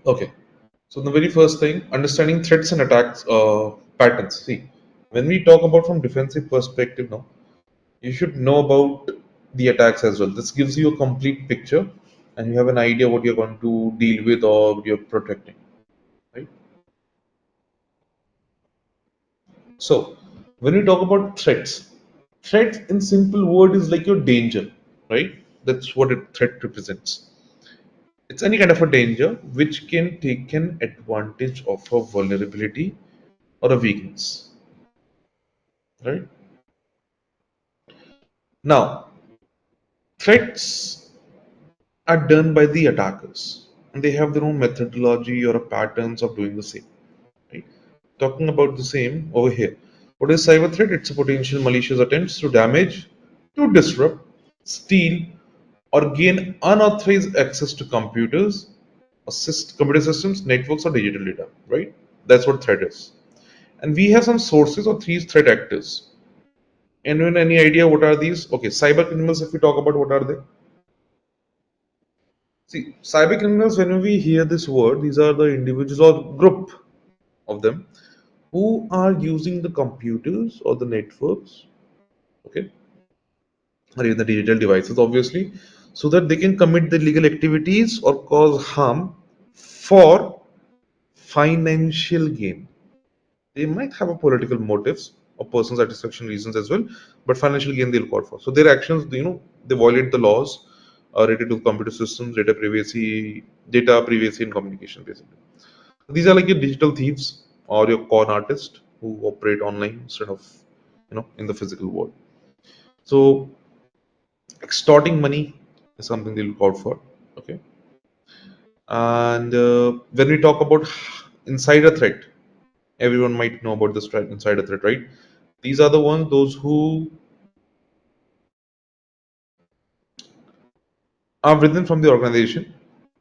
Okay. So the very first thing, understanding threats and attacks patterns. See, when we talk about from defensive perspective now, you should know about the attacks as well. This gives you a complete picture and you have an idea what you're going to deal with or you're protecting, right? So when we talk about threats, threats in simple word is like your danger, right? That's what a threat represents. It's any kind of a danger which can take an advantage of a vulnerability or a weakness, right? Now, threats are done by the attackers and they have their own methodology or patterns of doing the same, right? Talking about the same over here. What is cyber threat? It's a potential malicious attempts to damage, to disrupt, steal, or gain unauthorized access to computers, computer systems, networks, or digital data, right? That's what threat is. And we have some sources or three threat actors. Anyone any idea what are these? Okay, cyber criminals, if we talk about what are they? See, cyber criminals, when we hear this word, these are the individuals or group of them who are using the computers or the networks, okay, or even the digital devices, obviously, so that they can commit the legal activities or cause harm for financial gain. They might have a political motives or personal satisfaction reasons as well, but financial gain they'll call for. So their actions, they violate the laws related to computer systems, data privacy, and communication. Basically, these are like your digital thieves or your con artists who operate online instead of in the physical world. So extorting money is something they look out for. Okay, and when we talk about insider threat, everyone might know about this insider threat, right? These are the ones those who are within from the organization.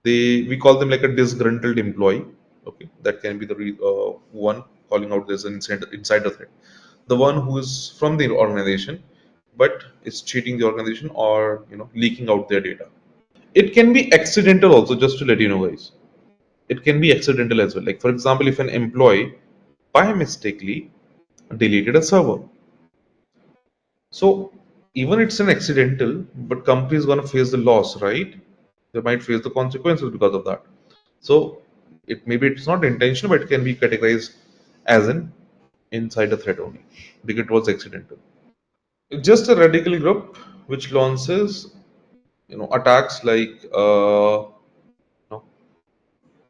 We call them like a disgruntled employee. Okay, that can be the one calling out this insider threat. The one who is from the organization, but is cheating the organization or leaking out their data. It can be accidental also, just to let you know, guys. It can be accidental as well. Like for example, if an employee by mistakenly deleted a server, so even it's an accidental, but company is gonna face the loss, right? They might face the consequences because of that. So it maybe it's not intentional, but it can be categorized as an insider threat only because it was accidental. Just a radical group which launches attacks like know,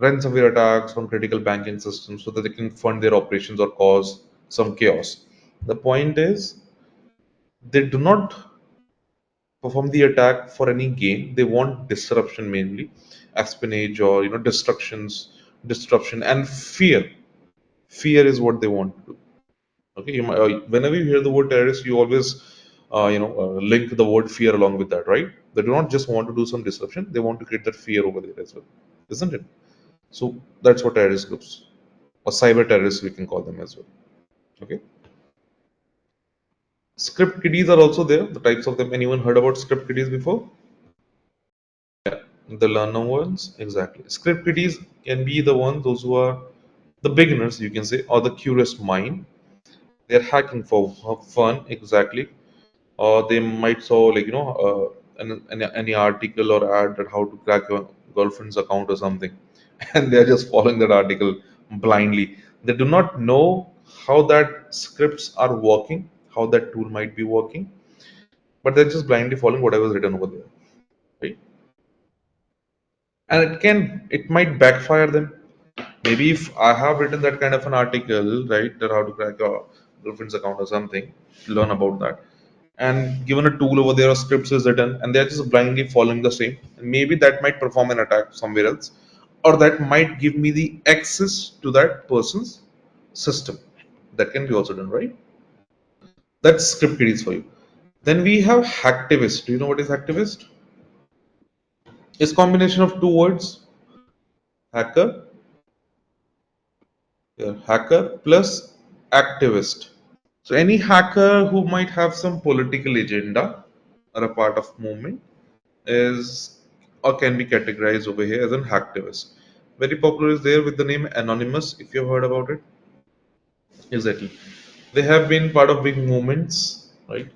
ransomware attacks on critical banking systems so that they can fund their operations or cause some chaos. The point is they do not perform the attack for any gain. They want disruption mainly, espionage or disruption and fear. Fear is what they want to do. Okay, whenever you hear the word terrorist, you always link the word fear along with that, right? They do not just want to do some disruption; they want to create that fear over there as well, isn't it? So that's what terrorist groups or cyber terrorists we can call them as well. Okay, script kiddies are also there. The types of them. Anyone heard about script kiddies before? The learner ones, exactly. Script kiddies can be the ones those who are the beginners, you can say, or the curious mind. They're hacking for fun, exactly. Or they might saw like any article or ad that how to crack your girlfriend's account or something, and they're just following that article blindly. They do not know how that scripts are working, how that tool might be working, but they're just blindly following whatever is written over there, right? And it might backfire them. Maybe if I have written that kind of an article, right, that how to crack your girlfriend's account or something, learn about that, and given a tool over there or scripts is written and they're just blindly following the same, and maybe that might perform an attack somewhere else, or that might give me the access to that person's system. That can be also done, right? That's script kiddies for you. Then we have hacktivist. Do you know what is hacktivist? It's combination of two words, hacker, yeah, hacker plus activist. So any hacker who might have some political agenda or a part of movement is or can be categorized over here as an hacktivist. Very popular is there with the name Anonymous, if you've heard about it. Exactly. They have been part of big movements, right?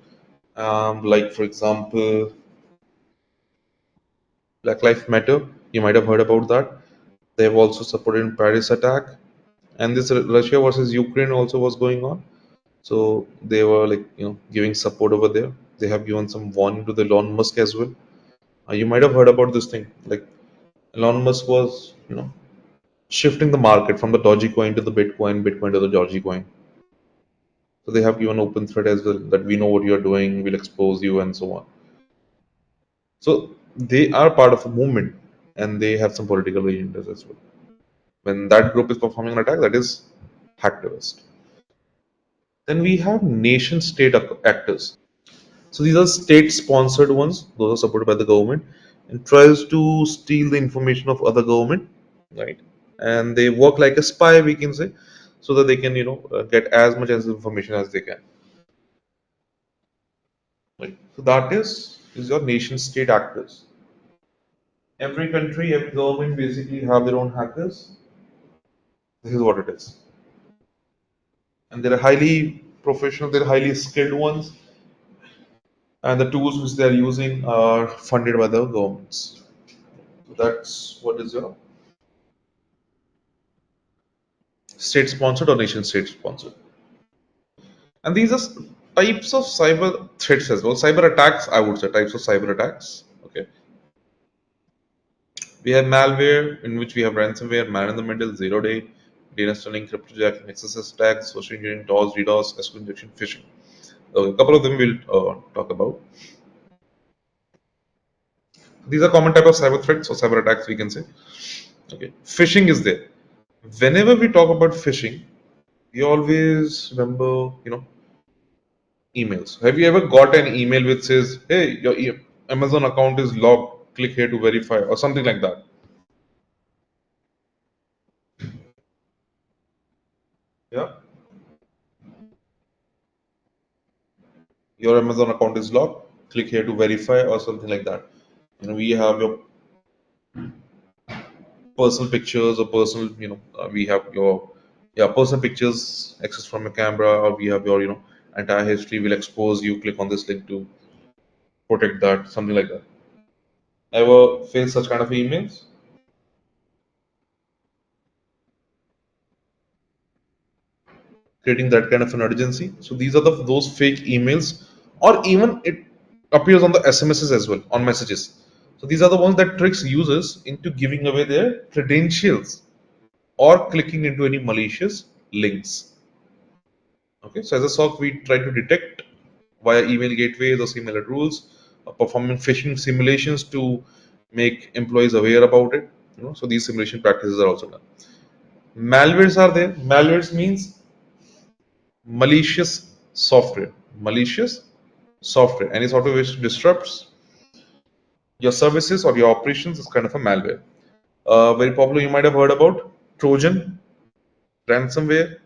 Like, for example, Black Lives Matter. You might have heard about that. They have also supported in Paris attack, and this Russia versus Ukraine also was going on. So they were like giving support over there. They have given some warning to the Elon Musk as well. You might have heard about this thing. Like Elon Musk was shifting the market from the Doge coin to the Bitcoin, Bitcoin to the Doge coin. So they have given open threat as well that we know what you're doing, we'll expose you, and so on. So they are part of a movement, and they have some political agendas as well. When that group is performing an attack, that is hacktivist. Then we have nation state actors. So these are state sponsored ones, those are supported by the government, and tries to steal the information of other government, right? And they work like a spy, we can say, so that they can get as much as information as they can. Right. So that is your nation state actors. Every country, every government basically have their own hackers. This is what it is. And they're highly professional, they're highly skilled ones, and the tools which they're using are funded by the governments. So that's what is your state sponsored or nation state sponsored. And these are types of cyber threats as well. Cyber attacks, I would say, types of cyber attacks. Okay. We have malware, in which we have ransomware, man in the middle, zero day, DNS tunneling, cryptojacking, XSS attacks, social engineering, DOS, DDoS, SQL injection, phishing. Okay, a couple of them we'll talk about. These are common type of cyber threats or cyber attacks, we can say. Okay, phishing is there. Whenever we talk about phishing, we always remember, emails. Have you ever got an email which says, "Hey, your Amazon account is logged. Click here to verify," or something like that? Yeah, your Amazon account is logged. Click here to verify, or something like that. We have your personal pictures or personal, we have your personal pictures access from a camera, or we have your entire history. Will expose you. Click on this link to protect that. Something like that. Ever face such kind of emails? Creating that kind of an urgency. So these are those fake emails, or even it appears on the SMSs as well, on messages. So these are the ones that tricks users into giving away their credentials or clicking into any malicious links. Okay, so as a SOC, we try to detect via email gateways or similar rules, performing phishing simulations to make employees aware about it. So these simulation practices are also done. Malwares are there. Malwares means malicious software. Malicious software. Any software which disrupts your services or your operations is kind of a malware. Very popular, you might have heard about Trojan, ransomware.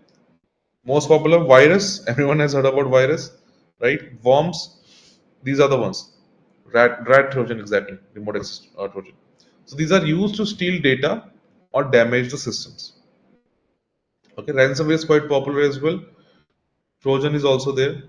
Most popular, virus. Everyone has heard about virus, right? Worms. These are the ones. Rat Trojan, exactly. Remote access Trojan. So these are used to steal data or damage the systems. Okay, ransomware is quite popular as well. Trojan is also there.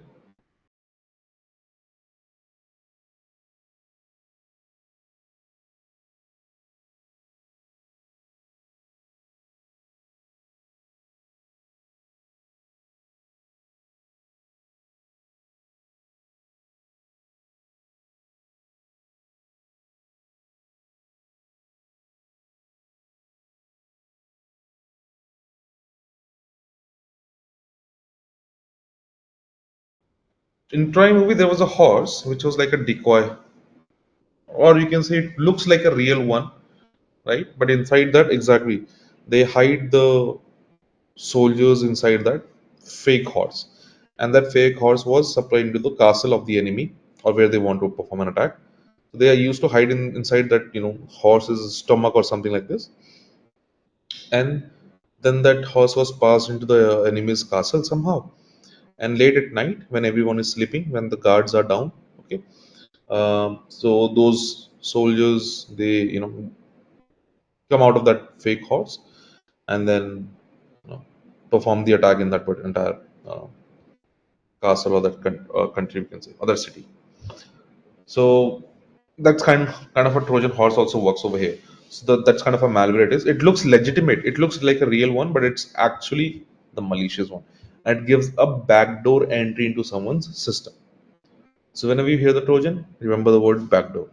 In Try movie, there was a horse which was like a decoy, or you can say it looks like a real one, right? But inside that, exactly, they hide the soldiers inside that fake horse, and that fake horse was supplied into the castle of the enemy or where they want to perform an attack. So they are used to hide inside that horse's stomach or something like this, and then that horse was passed into the enemy's castle somehow. And late at night, when everyone is sleeping, when the guards are down, okay, so those soldiers they come out of that fake horse and then perform the attack in that entire uh, castle or that country, we can say, other city. So that's kind of a Trojan horse also works over here. So that's kind of a malware it is. It looks legitimate. It looks like a real one, but it's actually the malicious one. And it gives a backdoor entry into someone's system. So whenever you hear the Trojan, remember the word backdoor.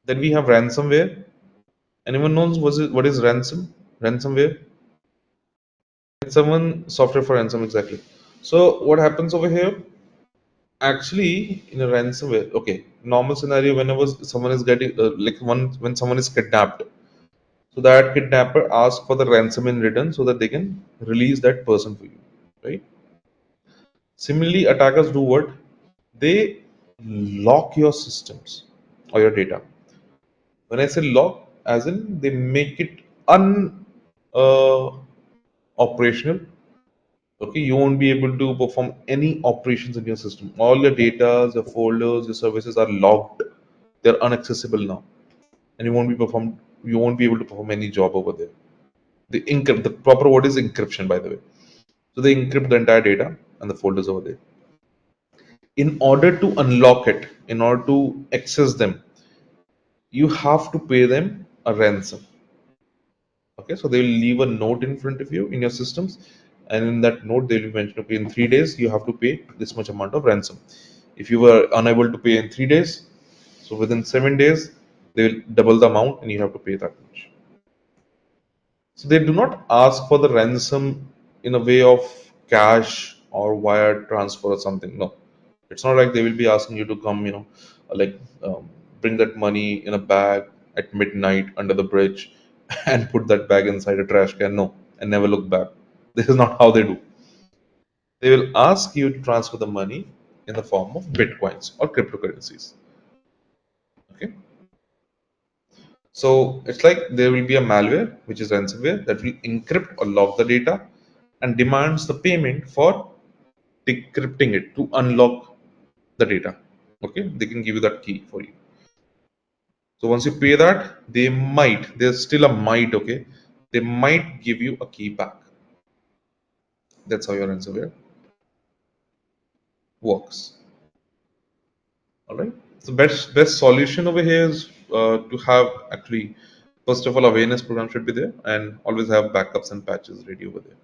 Then we have ransomware. Anyone knows what is ransomware? Someone software for ransom, exactly. So what happens over here? Actually, in a ransomware, okay, normal scenario, whenever someone is getting when someone is kidnapped, so that kidnapper asks for the ransom in return so that they can release that person for you, right? Similarly, attackers do what? They lock your systems or your data. When I say lock, as in they make it un operational. Okay, you won't be able to perform any operations in your system. All your data, your folders, your services are locked. They're unaccessible now, and you won't be able to perform any job over there. The proper word is encryption, by the way. So they encrypt the entire data and the folders over there. In order to unlock it, in order to access them, you have to pay them a ransom. Okay, so they will leave a note in front of you in your systems, and in that note they will mention, okay, in 3 days you have to pay this much amount of ransom. If you were unable to pay in 3 days, so within 7 days they will double the amount and you have to pay that much. So they do not ask for the ransom in a way of cash or wire transfer or something. No, it's not like they will be asking you to come, like bring that money in a bag at midnight under the bridge and put that bag inside a trash can. No, and never look back. This is not how they do. They will ask you to transfer the money in the form of bitcoins or cryptocurrencies. Okay. So it's like there will be a malware, which is ransomware, that will encrypt or lock the data and demands the payment for decrypting it to unlock the data. Okay, they can give you that key for you. So once you pay that, there's still a might, okay, they might give you a key back. That's how your ransomware works. All right. So best solution over here is to have actually first of all awareness program should be there and always have backups and patches ready over there.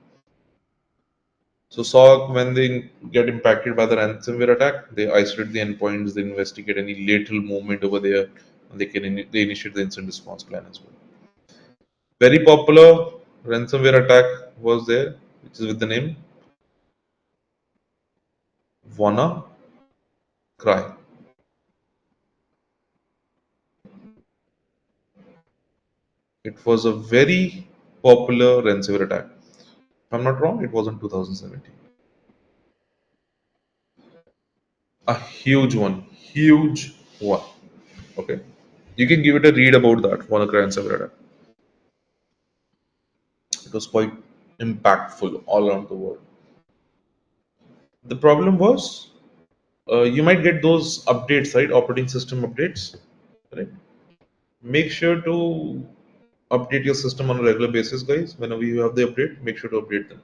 So SOC, when they get impacted by the ransomware attack, they isolate the endpoints, they investigate any lateral movement over there, and they initiate the incident response plan as well. Very popular ransomware attack was there, which is with the name WannaCry. It was a very popular ransomware attack. If I'm not wrong, it was in 2017. A huge one. Okay, you can give it a read about that WannaCry ransomware attack. It was quite impactful all around the world. The problem was you might get those updates, right? Operating system updates, right? Make sure to update your system on a regular basis, guys. Whenever you have the update, make sure to update them.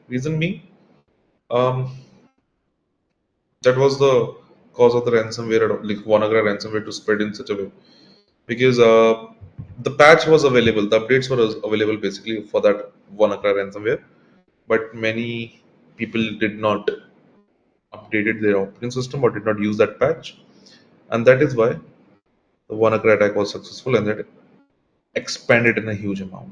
Reason being, um, that was the cause of the ransomware, like WannaCry ransomware, to spread in such a way because the patch was available, the updates were available basically for that WannaCry ransomware, but many people did not updated their operating system or did not use that patch, and that is why the WannaCry attack was successful and that expanded in a huge amount.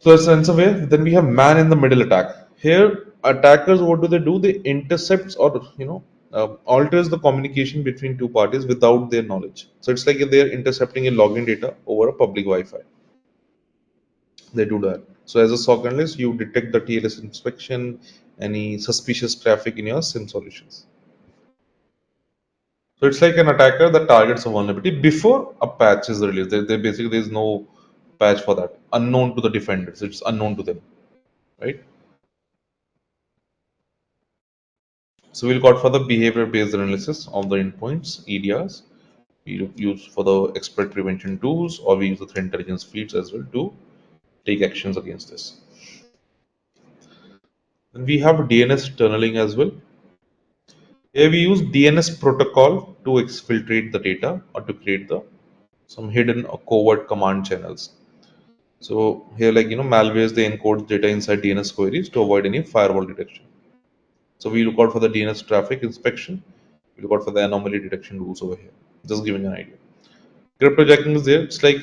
So it's ransomware. Then we have man in the middle attack. Here, attackers, what do? They intercepts or alters the communication between two parties without their knowledge. So it's like if they are intercepting your login data over a public Wi-Fi. They do that. So as a SOC analyst, you detect the TLS inspection, any suspicious traffic in your SIM solutions. So it's like an attacker that targets a vulnerability before a patch is released. They basically there's no patch for that. Unknown to the defenders. It's unknown to them, right? So we'll go out for the behavior-based analysis of the endpoints (EDRs). We use for the exploit prevention tools, or we use the threat intelligence feeds as well to take actions against this. Then we have DNS tunneling as well. Here we use DNS protocol to exfiltrate the data or to create the some hidden or covert command channels. So here, like malwares, they encode data inside DNS queries to avoid any firewall detection. So we look out for the DNS traffic inspection. We look out for the anomaly detection rules over here. Just giving an idea. Cryptojacking is there. It's like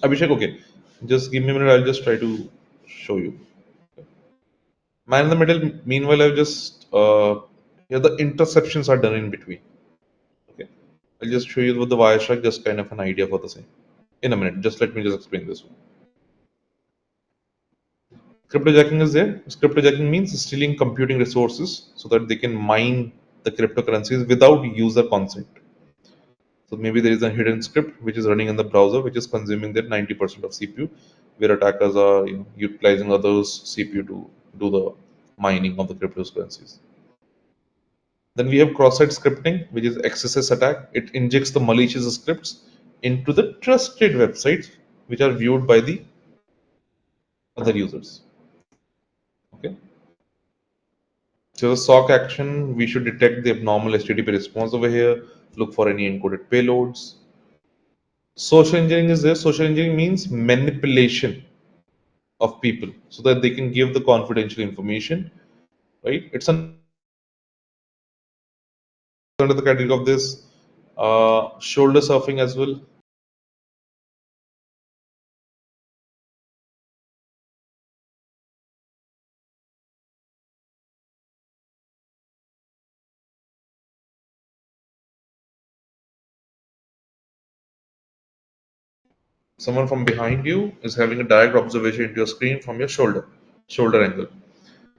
Abhishek. Okay, just give me a minute. I'll just try to show you. Man in the middle. Meanwhile, I've just here the interceptions are done in between. Okay, I'll just show you with the Wireshark, just kind of an idea for the same. In a minute, just let me just explain this one. Cryptojacking is there. Cryptojacking means stealing computing resources so that they can mine the cryptocurrencies without user consent. So maybe there is a hidden script which is running in the browser, which is consuming that 90% of CPU, where attackers are utilizing others' CPU to do the mining of the cryptocurrencies. Then we have cross-site scripting, which is XSS attack. It injects the malicious scripts into the trusted websites, which are viewed by the other users. Okay. So the SOC action, we should detect the abnormal HTTP response over here, look for any encoded payloads. Social engineering is there. Social engineering means manipulation of people so that they can give the confidential information, right? It's under the category of this shoulder surfing as well. Someone from behind you is having a direct observation into your screen from your shoulder angle.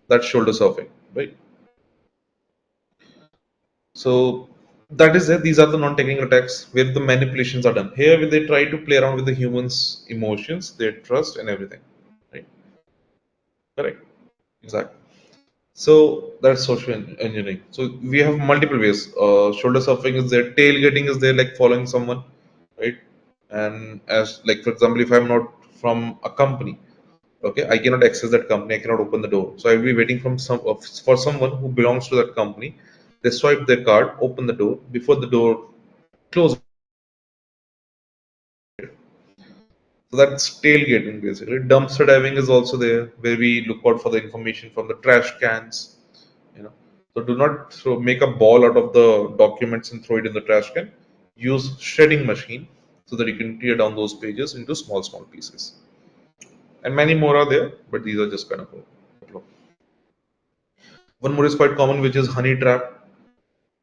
That's shoulder surfing, right? So that is it. These are the non-technical attacks where the manipulations are done. Here, where they try to play around with the humans' emotions, their trust, and everything. Right? Correct. Exactly. So that's social engineering. So we have multiple ways. Shoulder surfing is there. Tailgating is there, like following someone, right? And as like for example, if I'm not from a company, okay, I cannot access that company. I cannot open the door. So I'll be waiting from for someone who belongs to that company. They swipe their card, open the door. Before the door closes. So that's tailgating basically. Dumpster diving is also there, where we look out for the information from the trash cans. You know, so do not make a ball out of the documents and throw it in the trash can. Use shredding machine so that you can tear down those pages into small pieces. And many more are there, but these are just kind of a couple of. One more is quite common, which is honey trap.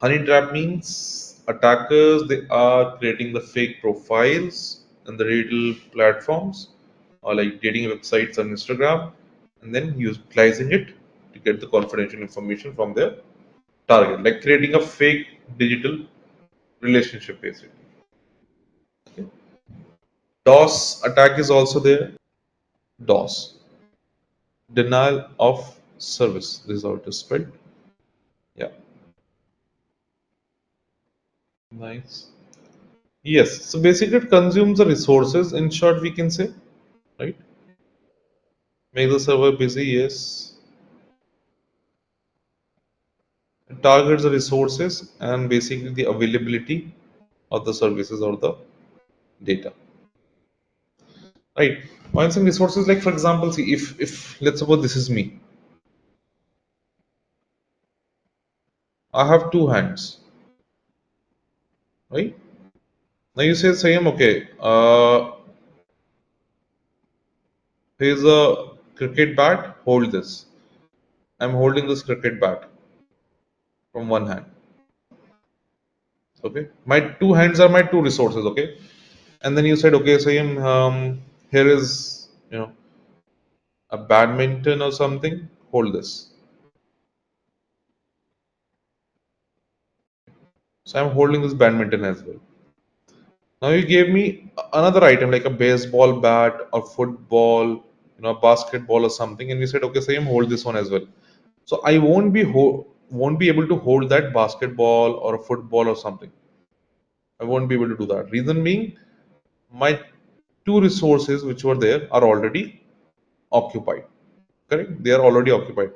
Honey trap means attackers they are creating the fake profiles and the digital platforms or like dating websites on Instagram and then utilizing it to get the confidential information from their target, like creating a fake digital relationship basically. Okay. DOS attack is also there. DOS, denial of service. This is how it is spelled. Yeah, nice. Yes, so basically it consumes the resources. In short, we can say, right? Make the server busy, yes. It targets the resources and basically the availability of the services or the data. Right. When some resources, like for example, see if let's suppose this is me. I have two hands, right? Now you say same, okay. Here's a cricket bat, hold this. I'm holding this cricket bat from one hand. Okay. My two hands are my two resources, okay? And then you said, okay, same here is a badminton or something, hold this. So I'm holding this badminton as well. Now you gave me another item like a baseball bat or football, basketball or something, and you said, okay, same hold this one as well. So I won't be won't be able to hold that basketball or a football or something. I won't be able to do that. Reason being, my two resources which were there are already occupied. Correct? They are already occupied.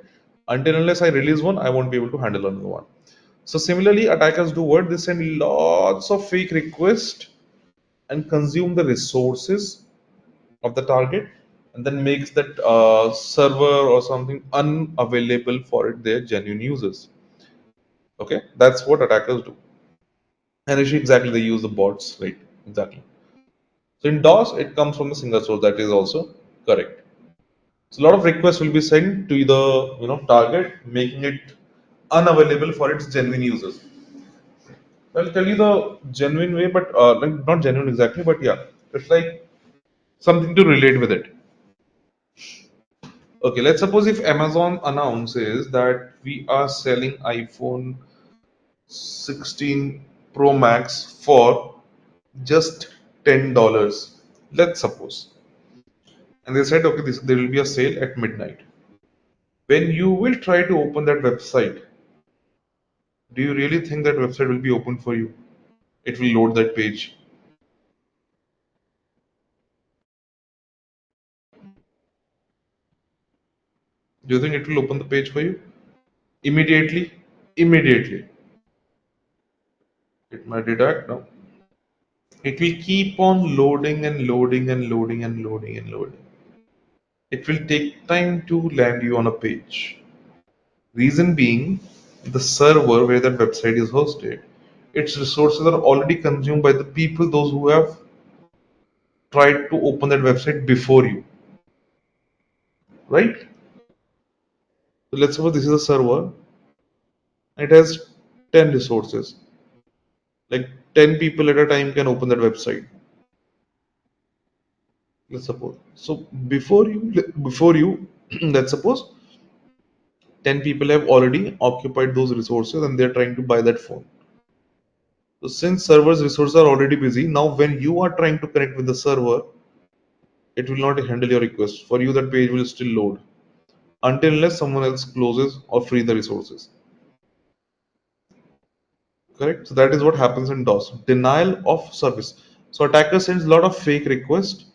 Until unless I release one, I won't be able to handle another one. So similarly, attackers do what? They send lots of fake requests and consume the resources of the target, and then makes that server or something unavailable for their genuine users. Okay, that's what attackers do. And actually, exactly, they use the bots, right? Exactly. So in DOS, it comes from a single source. That is also correct. So a lot of requests will be sent to the target, making it unavailable for its genuine users. I'll tell you the genuine way, but like not genuine exactly, but yeah, it's like something to relate with it. Okay, let's suppose if Amazon announces that we are selling iPhone 16 Pro Max for just $10. Let's suppose, and they said, okay, there will be a sale at midnight. When you will try to open that website, do you really think that website will be open for you? It will load that page. Do you think it will open the page for you immediately? Immediately. It might detect. No. It will keep on loading and loading and loading and loading and loading. It will take time to land you on a page. Reason being, the server where that website is hosted, its resources are already consumed by the people, those who have tried to open that website before you, right? So let's suppose this is a server. It has 10 resources. Like 10 people at a time can open that website. Let's suppose. So before you, let's suppose 10 people have already occupied those resources and they're trying to buy that phone. So since server's resources are already busy, now when you are trying to connect with the server, it will not handle your request. For you, that page will still load until unless someone else closes or free the resources. Correct? So that is what happens in DOS. Denial of service. So attacker sends a lot of fake requests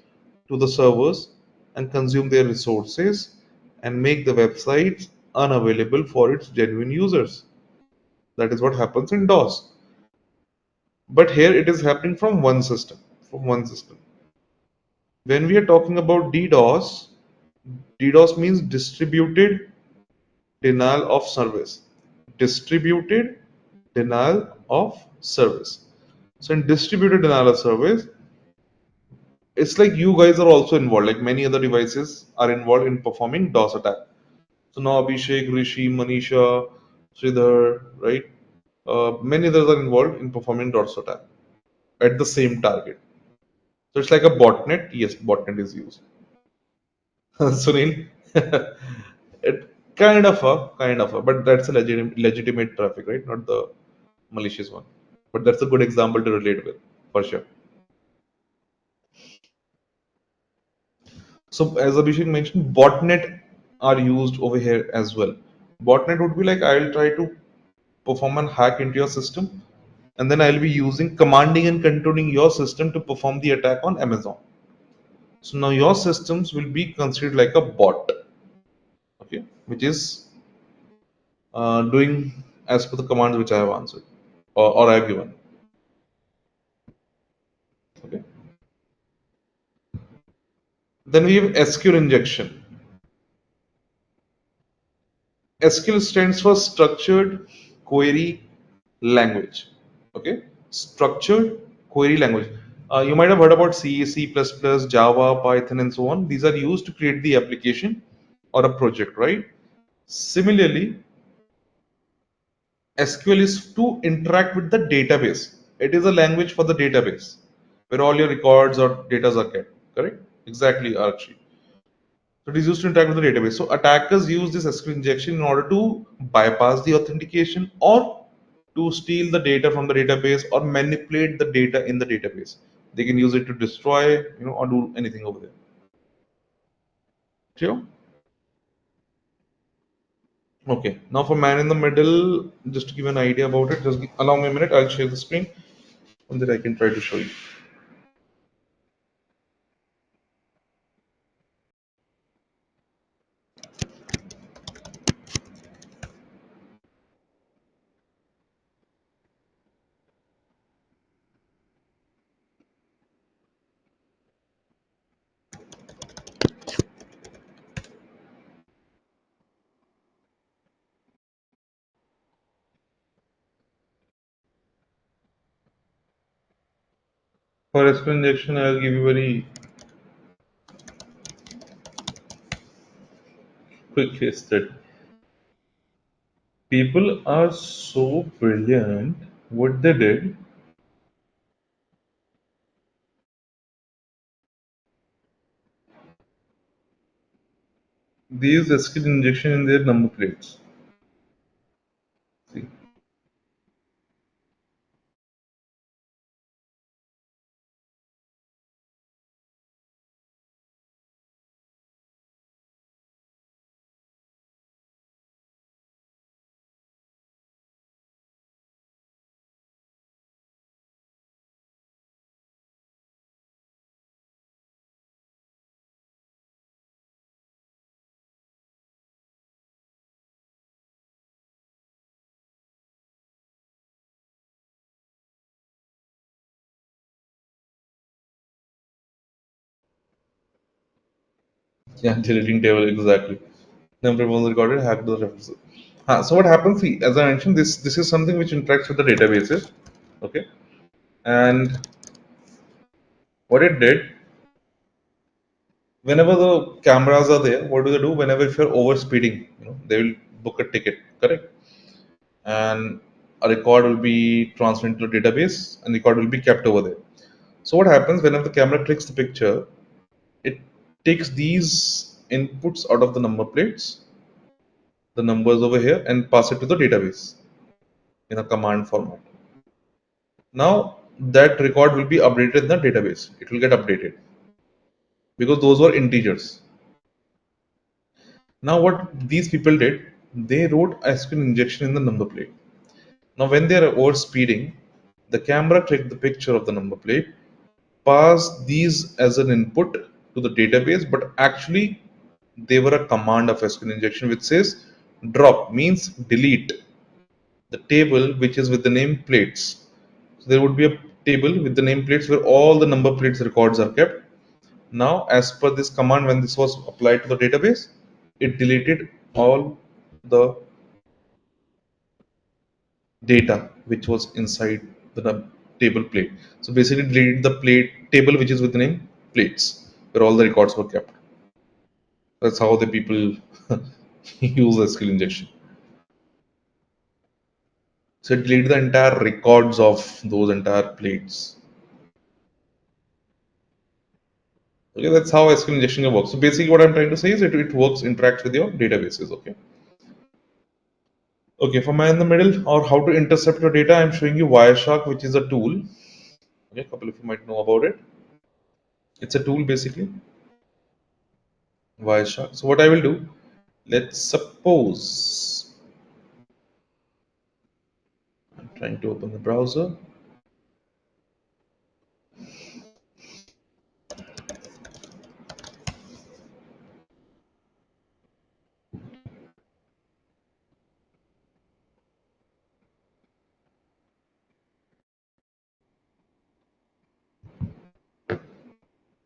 to the servers and consume their resources and make the websites unavailable for its genuine users. That is what happens in DOS. But here it is happening from one system. From one system. When we are talking about DDoS, DDoS means distributed denial of service. Distributed denial of service. So in distributed denial of service, it's like you guys are also involved, like many other devices are involved in performing DOS attack. So now Abhishek, Rishi, Manisha, Sridhar, right? Many others are involved in performing DOS attack at the same target. So it's like a botnet. Yes, botnet is used. Sunil, it kind of a, but that's a legitimate traffic, right? Not the malicious one. But that's a good example to relate with, for sure. So as Abhishek mentioned, botnet are used over here as well. Botnet would be like I'll try to perform an hack into your system, and then I'll be using commanding and controlling your system to perform the attack on Amazon. So now your systems will be considered like a bot, okay, which is doing as per the commands which I have answered or I have given. Okay. Then we have SQL injection. SQL stands for structured query language. Okay, structured query language. You might have heard about C, C++, Java, Python, and so on. These are used to create the application or a project, right? Similarly, SQL is to interact with the database. It is a language for the database where all your records or data are kept. Correct? Exactly, Archie. So it is used to interact with the database. So attackers use this SQL injection in order to bypass the authentication or to steal the data from the database or manipulate the data in the database. They can use it to destroy, or do anything over there. Sure. Okay, now for man in the middle, just to give an idea about it, just allow me a minute. I'll share the screen and then I can try to show you. For SQL injection, I'll give you very quick case study. People are so brilliant. What they did, they used SQL injection in their number plates. See, yeah, deleting table exactly. Number was recorded, hack those references. So what happens? See, as I mentioned, this is something which interacts with the databases. Okay, and what it did, whenever the cameras are there, what do they do? Whenever if you're over speeding, they will book a ticket, correct? And a record will be transferred to the database, and record will be kept over there. So what happens whenever the camera clicks the picture, it takes these inputs out of the number plates, the numbers over here, and pass it to the database in a command format. Now that record will be updated in the database. It will get updated because those were integers. Now what these people did, they wrote SQL injection in the number plate. Now when they are over speeding, the camera clicked the picture of the number plate, passed these as an input to the database, but actually they were a command of SQL injection which says drop means delete the table which is with the name plates. So there would be a table with the name plates where all the number plates records are kept. Now, as per this command, when this was applied to the database, it deleted all the data which was inside the table plate. So basically, deleted the plate table which is with the name plates, where all the records were kept. That's how the people use SQL injection. So it deleted the entire records of those entire plates. Okay, that's how SQL injection works. So basically, what I'm trying to say is it works, interacts with your databases. Okay. Okay, for man in the middle or how to intercept your data, I'm showing you Wireshark, which is a tool. Okay, a couple of you might know about it. It's a tool basically, Wireshark. So what I will do, let's suppose I'm trying to open the browser.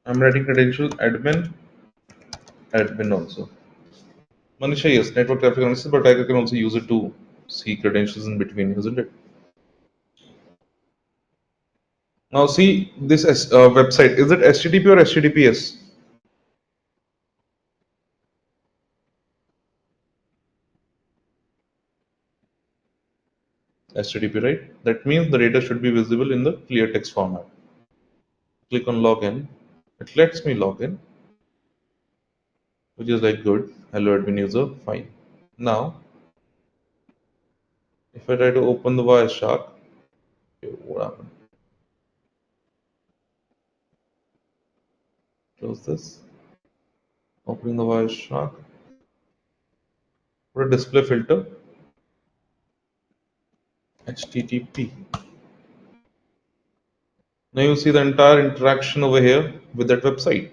I'm writing credential admin also. Manisha, yes, network traffic analysis, but I can also use it to see credentials in between, isn't it? Now see this website. Is it HTTP or HTTPS? HTTP, right? That means the data should be visible in the clear text format. Click on login. It lets me log in, which is like good. Hello admin user, fine. Now, if I try to open the Wireshark, okay, what happened? Close this. Opening the Wireshark. Put a display filter, HTTP. Now you see the entire interaction over here with that website.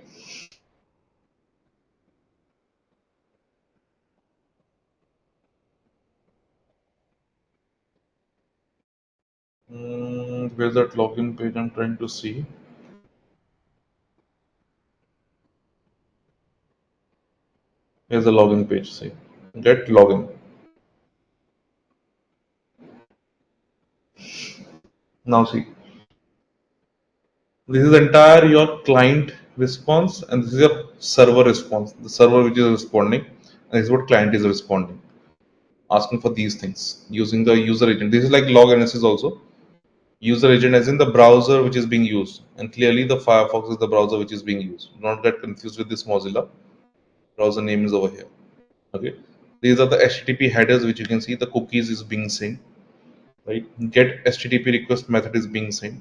Where's that login page I'm trying to see? Here's the login page. See, get login. Now see, this is entire your client response, and this is your server response. The server which is responding, and this is what client is responding, asking for these things using the user agent. This is like log analysis also. User agent as in the browser which is being used, and clearly the Firefox is the browser which is being used. Do not get confused with this Mozilla. Browser name is over here. Okay, these are the HTTP headers which you can see. The cookies is being sent, right? Get HTTP request method is being sent,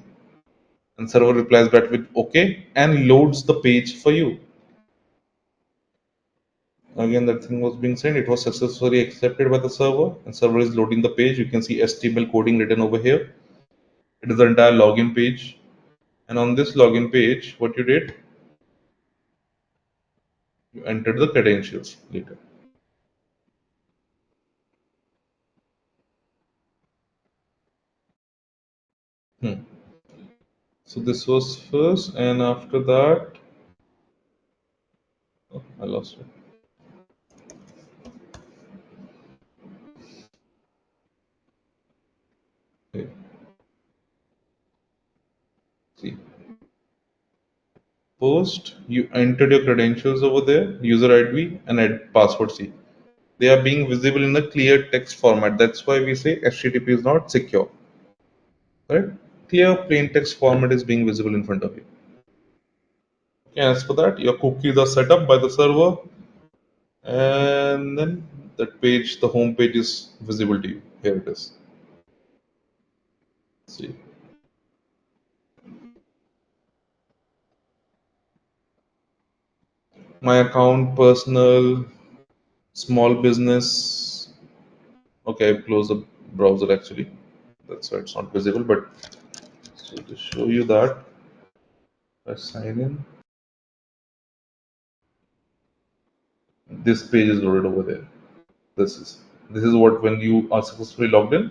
and server replies back with OK and loads the page for you. Again, that thing was being sent. It was successfully accepted by the server, and server is loading the page. You can see HTML coding written over here. It is the entire login page, and on this login page, what you did, you entered the credentials later. Hmm. So this was first, and after that, oh, I lost it. Okay. See, first you entered your credentials over there, user ID and password. See, they are being visible in a clear text format. That's why we say HTTP is not secure. Right? Clear plain text format is being visible in front of you. Okay, as for that, your cookies are set up by the server, and then that page, the home page is visible to you. Here it is. See, my account, personal, small business. Okay, I've closed the browser actually. That's why it's not visible. But so to show you that, I sign in. This page is loaded over there. This is this is what when you are successfully logged in,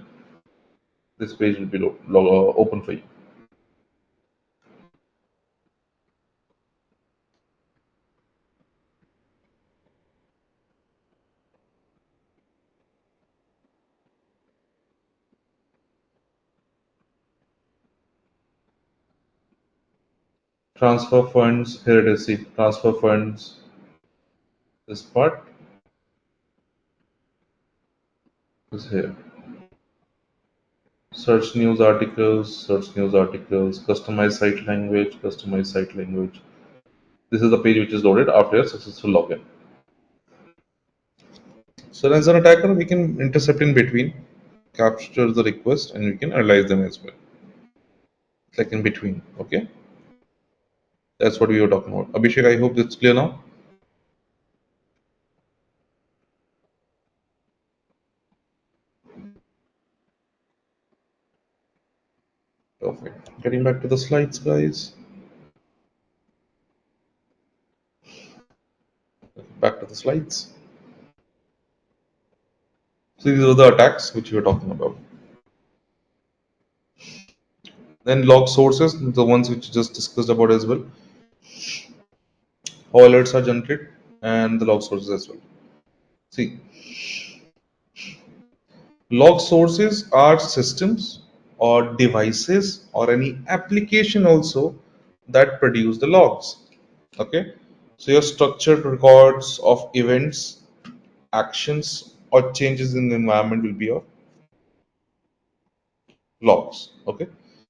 this page will be open for you. Transfer funds. Here it is. See, transfer funds. This part is here. Search news articles. Search news articles. Customize site language. Customize site language. This is the page which is loaded after a successful login. So as an attacker, we can intercept in between, capture the request, and we can analyze them as well. Like in between. Okay, that's what we were talking about. Abhishek, I hope it's clear now. Perfect. Getting back to the slides, guys. Back to the slides. So these are the attacks which we were talking about. Then log sources, the ones which we just discussed about as well. How alerts are generated and the log sources as well. See, log sources are systems or devices or any application also that produce the logs. Okay, so your structured records of events, actions, or changes in the environment will be your logs. Okay,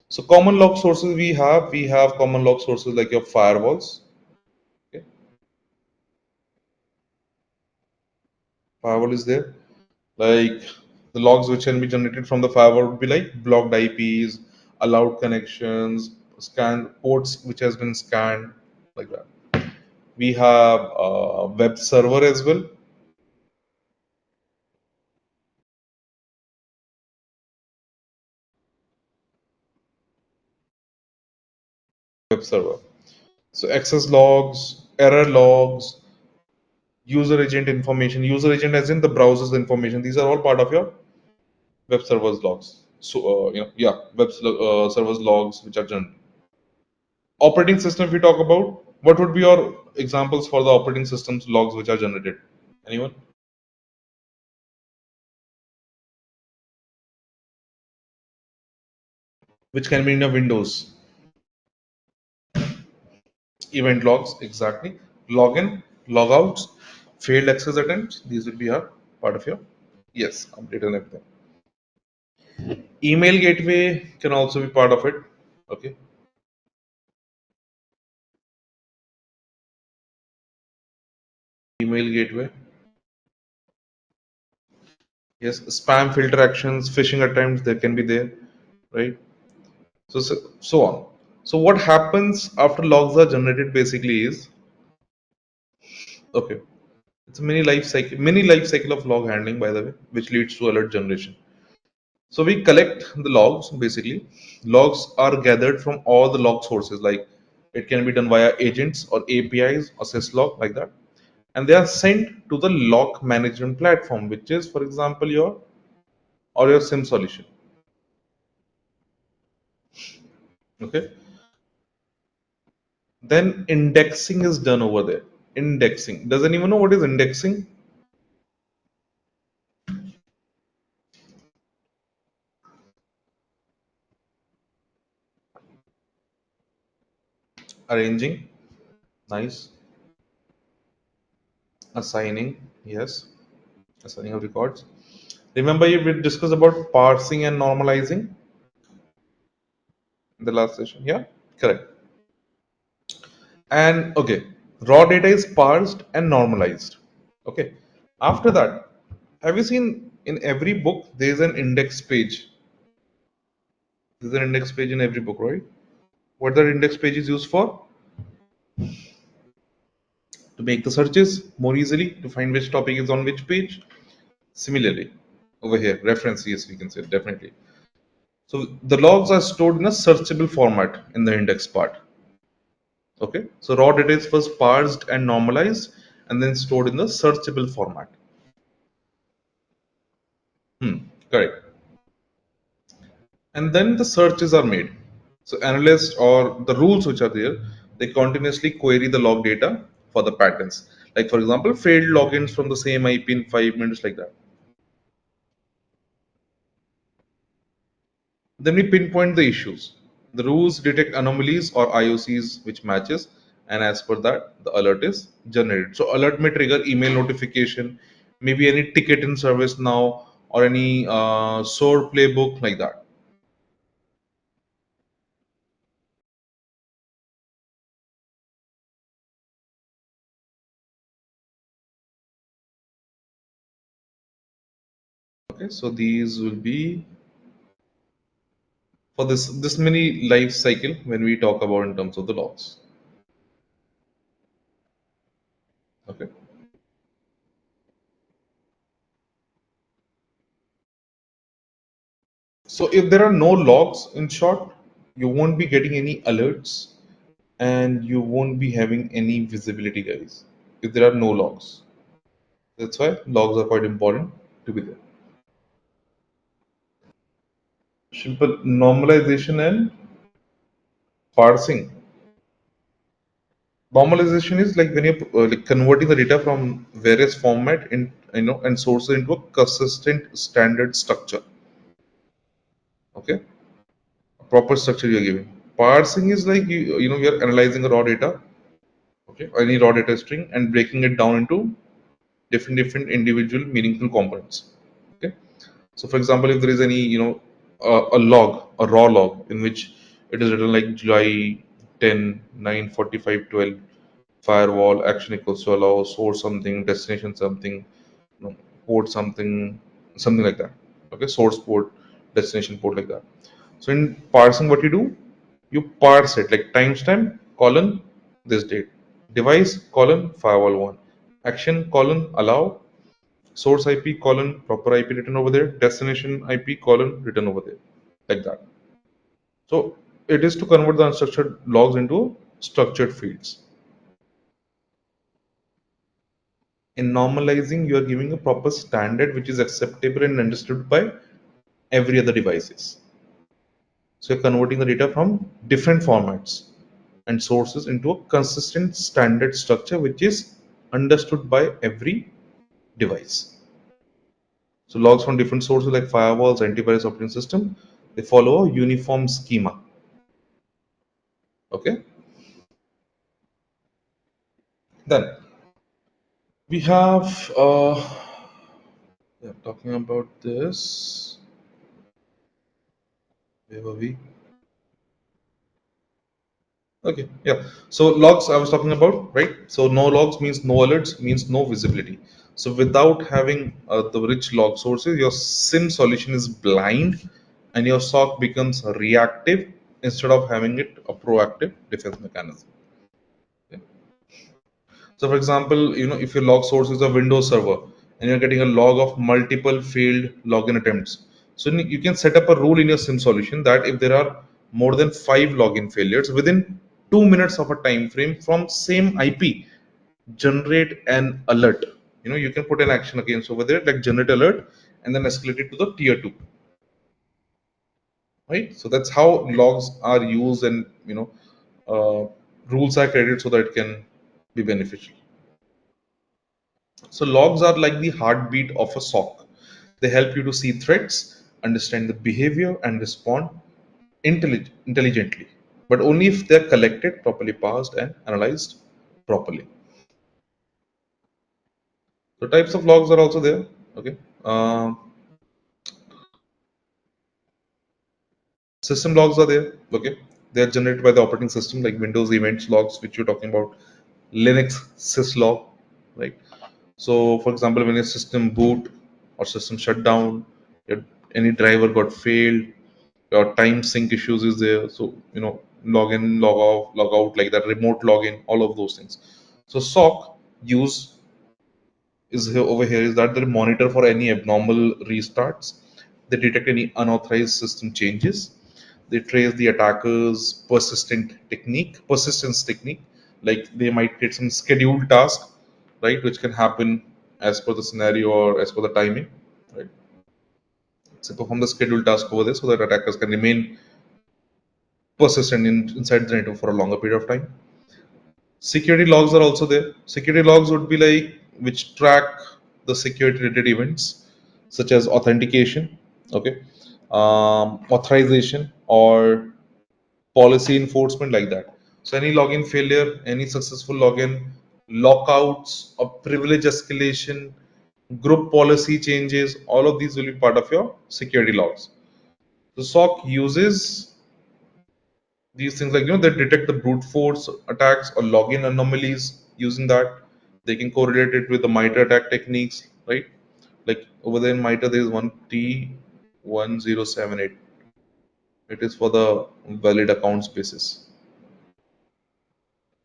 so common log sources we have common log sources like your firewalls. Okay, firewall is there. Like the logs which can be generated from the firewall would be like blocked IPs, allowed connections, scan ports which has been scanned, like that. We have web server as well. web server. So access logs, error logs, user agent information, user agent as in the browser's information. These are all part of your web server's logs. So, yeah, server's logs which are generated. Operating system, if we talk about, what would be your examples for the operating system's logs which are generated? Anyone? Which can be in your Windows. Event logs, exactly. Login, logouts, failed access attempts. These will be a part of your, yes, complete and everything. Email gateway can also be part of it. Okay. Email gateway. Yes, spam filter actions, phishing attempts, they can be there, right? So on. So what happens after logs are generated basically is, okay, it's a mini life cycle of log handling, by the way, which leads to alert generation. So we collect the logs basically. Logs are gathered from all the log sources, like it can be done via agents or APIs or syslog like that. And they are sent to the log management platform, which is, for example, your SIM solution. Okay. Then indexing is done over there. Indexing. Does anyone know what is indexing? Arranging. Nice. Assigning. Yes. Assigning of records. Remember we discussed about parsing and normalizing in the last session. Yeah. Correct. And okay, raw data is parsed and normalized. Okay. After that, have you seen in every book there is an index page? There's an index page in every book, right? What the index page is used for? To make the searches more easily, to find which topic is on which page. Similarly, over here, reference, yes, we can say definitely. So the logs are stored in a searchable format in the index part. Okay, so raw data is first parsed and normalized and then stored in the searchable format. Correct. And then the searches are made. So analysts or the rules which are there, they continuously query the log data for the patterns. Like for example, failed logins from the same IP in 5 minutes, like that. Then we pinpoint the issues. The rules detect anomalies or IOCs which matches, and as per that, the alert is generated. So alert may trigger email notification, maybe any ticket in service now, or any SOAR playbook like that. Okay, so these will be for this many life cycle when we talk about in terms of the logs. Okay. So if there are no logs, in short, you won't be getting any alerts and you won't be having any visibility, guys. If there are no logs, that's why logs are quite important to be there. Simple normalization and parsing. Normalization is like when you're like converting the data from various format in and sources into a consistent standard structure. Okay, a proper structure you're giving. Parsing is like you're analyzing the raw data, okay, or any raw data string and breaking it down into different individual meaningful components. Okay, so for example, if there is any a log, a raw log in which it is written like July 10, 9, 45, 12, firewall action equals to allow source something, destination something, port something, something like that. Okay, source port, destination port, like that. So in parsing, what you do, you parse it like timestamp colon this date, device colon firewall one, action colon allow, source IP colon proper IP written over there, destination IP colon written over there, like that. So it is to convert the unstructured logs into structured fields. In normalizing, you are giving a proper standard which is acceptable and understood by every other devices. So you're converting the data from different formats and sources into a consistent standard structure which is understood by every device. So logs from different sources like firewalls, antivirus, operating system, they follow a uniform schema. Okay. Then we have yeah, talking about this. Where were we? Okay, yeah. So logs I was talking about, right? So no logs means no alerts, means no visibility. So without having the rich log sources, your SIM solution is blind, and your SOC becomes reactive instead of having it a proactive defense mechanism. Okay. So for example, if your log source is a Windows server and you're getting a log of multiple failed login attempts, so you can set up a rule in your SIM solution that if there are more than 5 login failures within 2 minutes of a time frame from same IP, generate an alert. You can put an action against over there like generate alert and then escalate it to the tier 2. Right? So that's how logs are used, and uh, rules are created so that it can be beneficial. So logs are like the heartbeat of a SOC. They help you to see threats, understand the behavior, and respond intelligently, but only if they're collected, properly parsed, and analyzed properly. So types of logs are also there. Okay. Uh, System logs are there. Okay. They are generated by the operating system, like Windows events logs, which you're talking about. Linux syslog, right? So, for example, when your system boot or system shut down, your, any driver got failed, your time sync issues is there. So, log in, log off, log out, like that, remote login, all of those things. So, SOC use is here over here is that they monitor for any abnormal restarts. They detect any unauthorized system changes. They trace the attacker's persistence technique. Like they might get some scheduled task, right, which can happen as per the scenario or as per the timing, right? So perform the scheduled task over there so that attackers can remain persistent inside the network for a longer period of time. Security logs are also there. Security logs would be like which track the security related events such as authentication, okay, authorization, or policy enforcement, like that. So any login failure, any successful login, lockouts, or privilege escalation, group policy changes, all of these will be part of your security logs. So SOC uses these things like they detect the brute force attacks or login anomalies. Using that, they can correlate it with the MITRE attack techniques, right? Like over there in MITRE there is one T1078. It is for the valid accounts basis.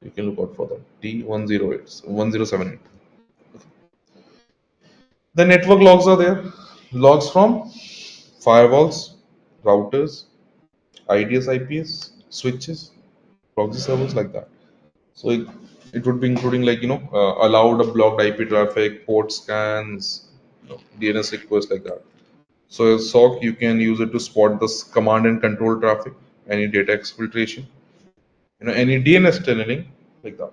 You can look out for that T1078 1078. The network logs are there. Logs from firewalls, routers, IDS, IPS, switches, proxy servers, like that. So it would be including like allowed or blocked IP traffic, port scans, DNS requests, like that. So as SOC, you can use it to spot the command and control traffic, any data exfiltration, any DNS tunneling, like that.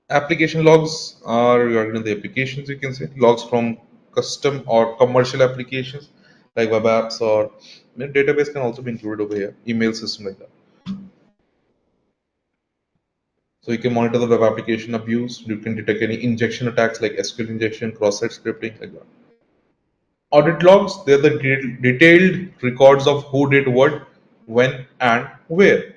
Application logs are regarding the applications, you can say logs from custom or commercial applications like web apps, or database can also be included over here, email system, like that. So you can monitor the web application abuse. You can detect any injection attacks like SQL injection, cross-site scripting, like that. Audit logs, they're the detailed records of who did what, when, and where.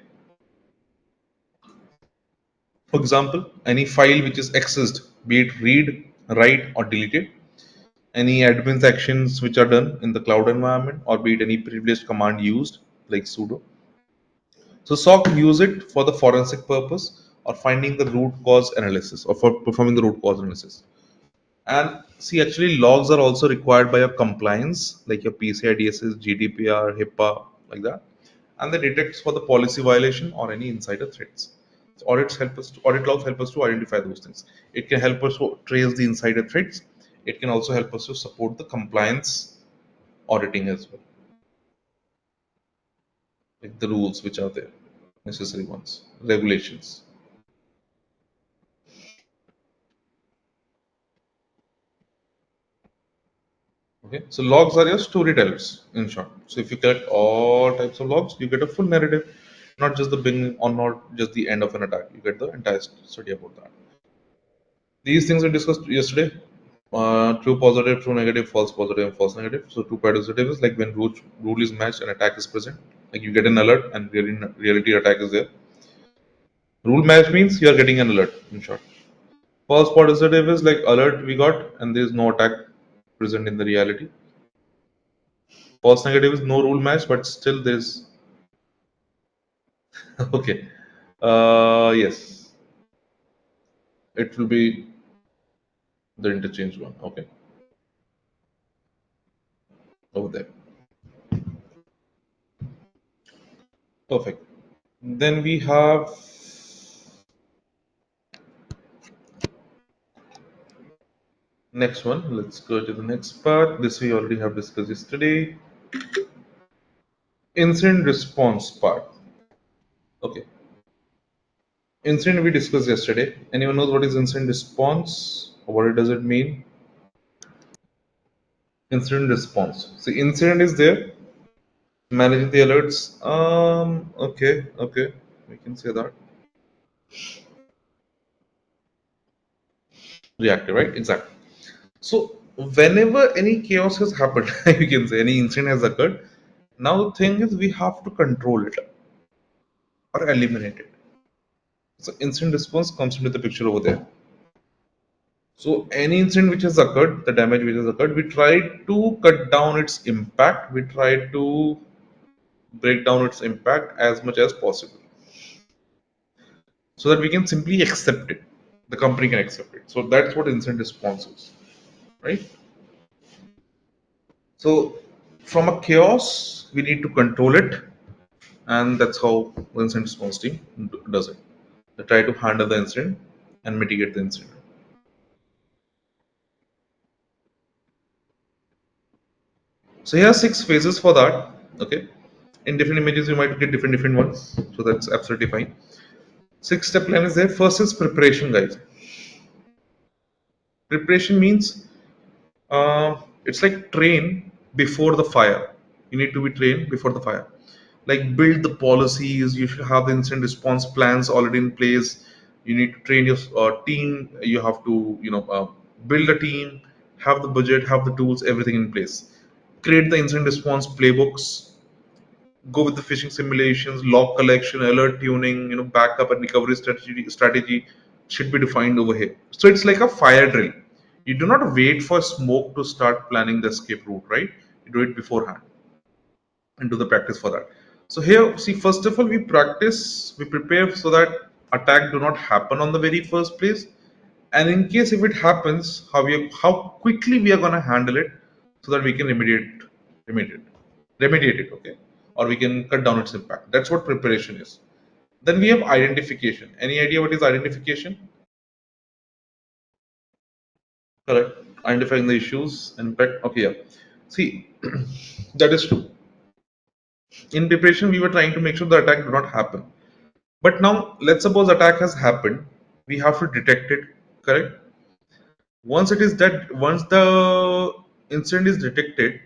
For example, any file which is accessed, be it read, write, or deleted, any admin actions which are done in the cloud environment, or be it any privileged command used like sudo. So SOC use it for the forensic purpose or finding the root cause analysis or for performing the root cause analysis. And see, actually, logs are also required by your compliance, like your PCI DSS, GDPR, HIPAA, like that. and they detect for the policy violation or any insider threats. So audit logs help us to identify those things. It can help us to trace the insider threats. It can also help us to support the compliance auditing as well, like the rules which are there, necessary ones, regulations. Okay, so logs are your storytellers in short. So if you collect all types of logs, you get a full narrative, not just the beginning or not just the end of an attack. You get the entire study about that. These things we discussed yesterday. True positive, true negative, false positive, and false negative. So true positive is like when rule is matched and attack is present. Like you get an alert and reality attack is there. Rule match means you are getting an alert in short. False positive is like alert we got and there is no attack present in the reality. False negative is no rule match but still there's okay. Yes, it will be the interchange one. Okay, over there. Perfect. Then we have next one. Let's go to the next part. This we already have discussed yesterday. Incident response part. Okay. Incident we discussed yesterday. Anyone knows what is incident response? Or what does it mean? Incident response. See, incident is there. Managing the alerts. Okay, okay. We can say that. Reactive, right? Exactly. So whenever any chaos has happened, you can say any incident has occurred. Now the thing is we have to control it or eliminate it. So incident response comes into the picture over there. So any incident which has occurred, the damage which has occurred, we try to cut down its impact. We try to break down its impact as much as possible, so that we can simply accept it. The company can accept it. So that's what incident response is, right? So from a chaos, we need to control it, and that's how the incident response team does it. They try to handle the incident and mitigate the incident. So here are 6 phases for that. Okay, in different images you might get different ones, so that's absolutely fine. 6 step plan is there. First is preparation, guys. Preparation means it's like train before the fire. You need to be trained before the fire. Like build the policies. You should have the incident response plans already in place. You need to train your team. You have to build a team, have the budget, have the tools, everything in place. Create the incident response playbooks. Go with the phishing simulations, log collection, alert tuning, backup and recovery strategy should be defined over here. So it's like a fire drill. You do not wait for smoke to start planning the escape route, right? You do it beforehand and do the practice for that. So here, see, first of all, we prepare so that attack do not happen on the very first place. And in case if it happens, how quickly we are going to handle it so that we can remediate, remediate it, okay? Or we can cut down its impact. That's what preparation is. Then we have identification. Any idea what is identification? Correct. Identifying the issues, impact. Okay, yeah. See, that is true. In preparation, we were trying to make sure the attack do not happen. But now, let's suppose attack has happened. We have to detect it. Correct. Once the incident is detected,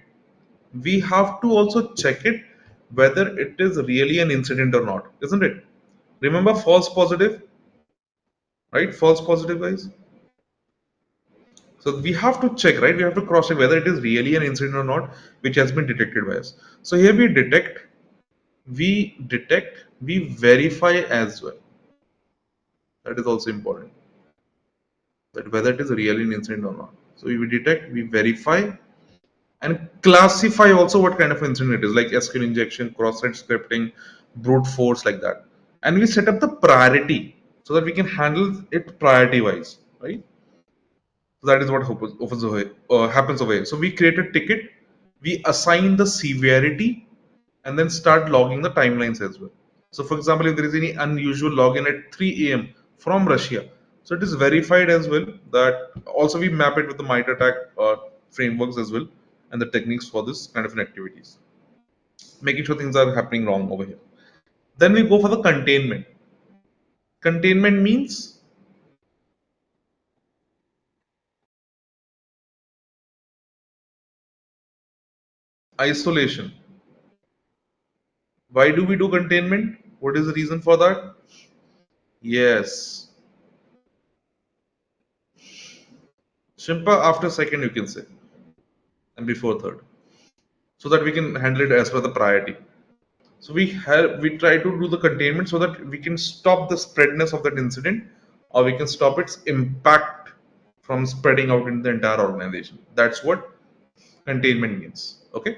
we have to also check it whether it is really an incident or not, isn't it? Remember false positive, right? False positive, guys. So we have to check, right? We have to cross check whether it is really an incident or not, which has been detected by us. So here we verify as well. That is also important. That whether it is really an incident or not. So we detect, we verify, and classify also what kind of incident it is, like SQL injection, cross-site scripting, brute force, like that. And we set up the priority so that we can handle it priority wise, right? So that is what happens over here. So we create a ticket, we assign the severity, and then start logging the timelines as well. So for example, if there is any unusual login at 3 a.m. from Russia, so it is verified as well. That also we map it with the MITRE attack frameworks as well, and the techniques for this kind of an activities, making sure things are happening wrong over here. Then we go for the containment. Containment means isolation. Why do we do containment? What is the reason for that? Yes, Shimpa after second you can say, and before third, so that we can handle it as per the priority. So we try to do the containment so that we can stop the spreadness of that incident, or we can stop its impact from spreading out in the entire organization. That's what containment means. Okay.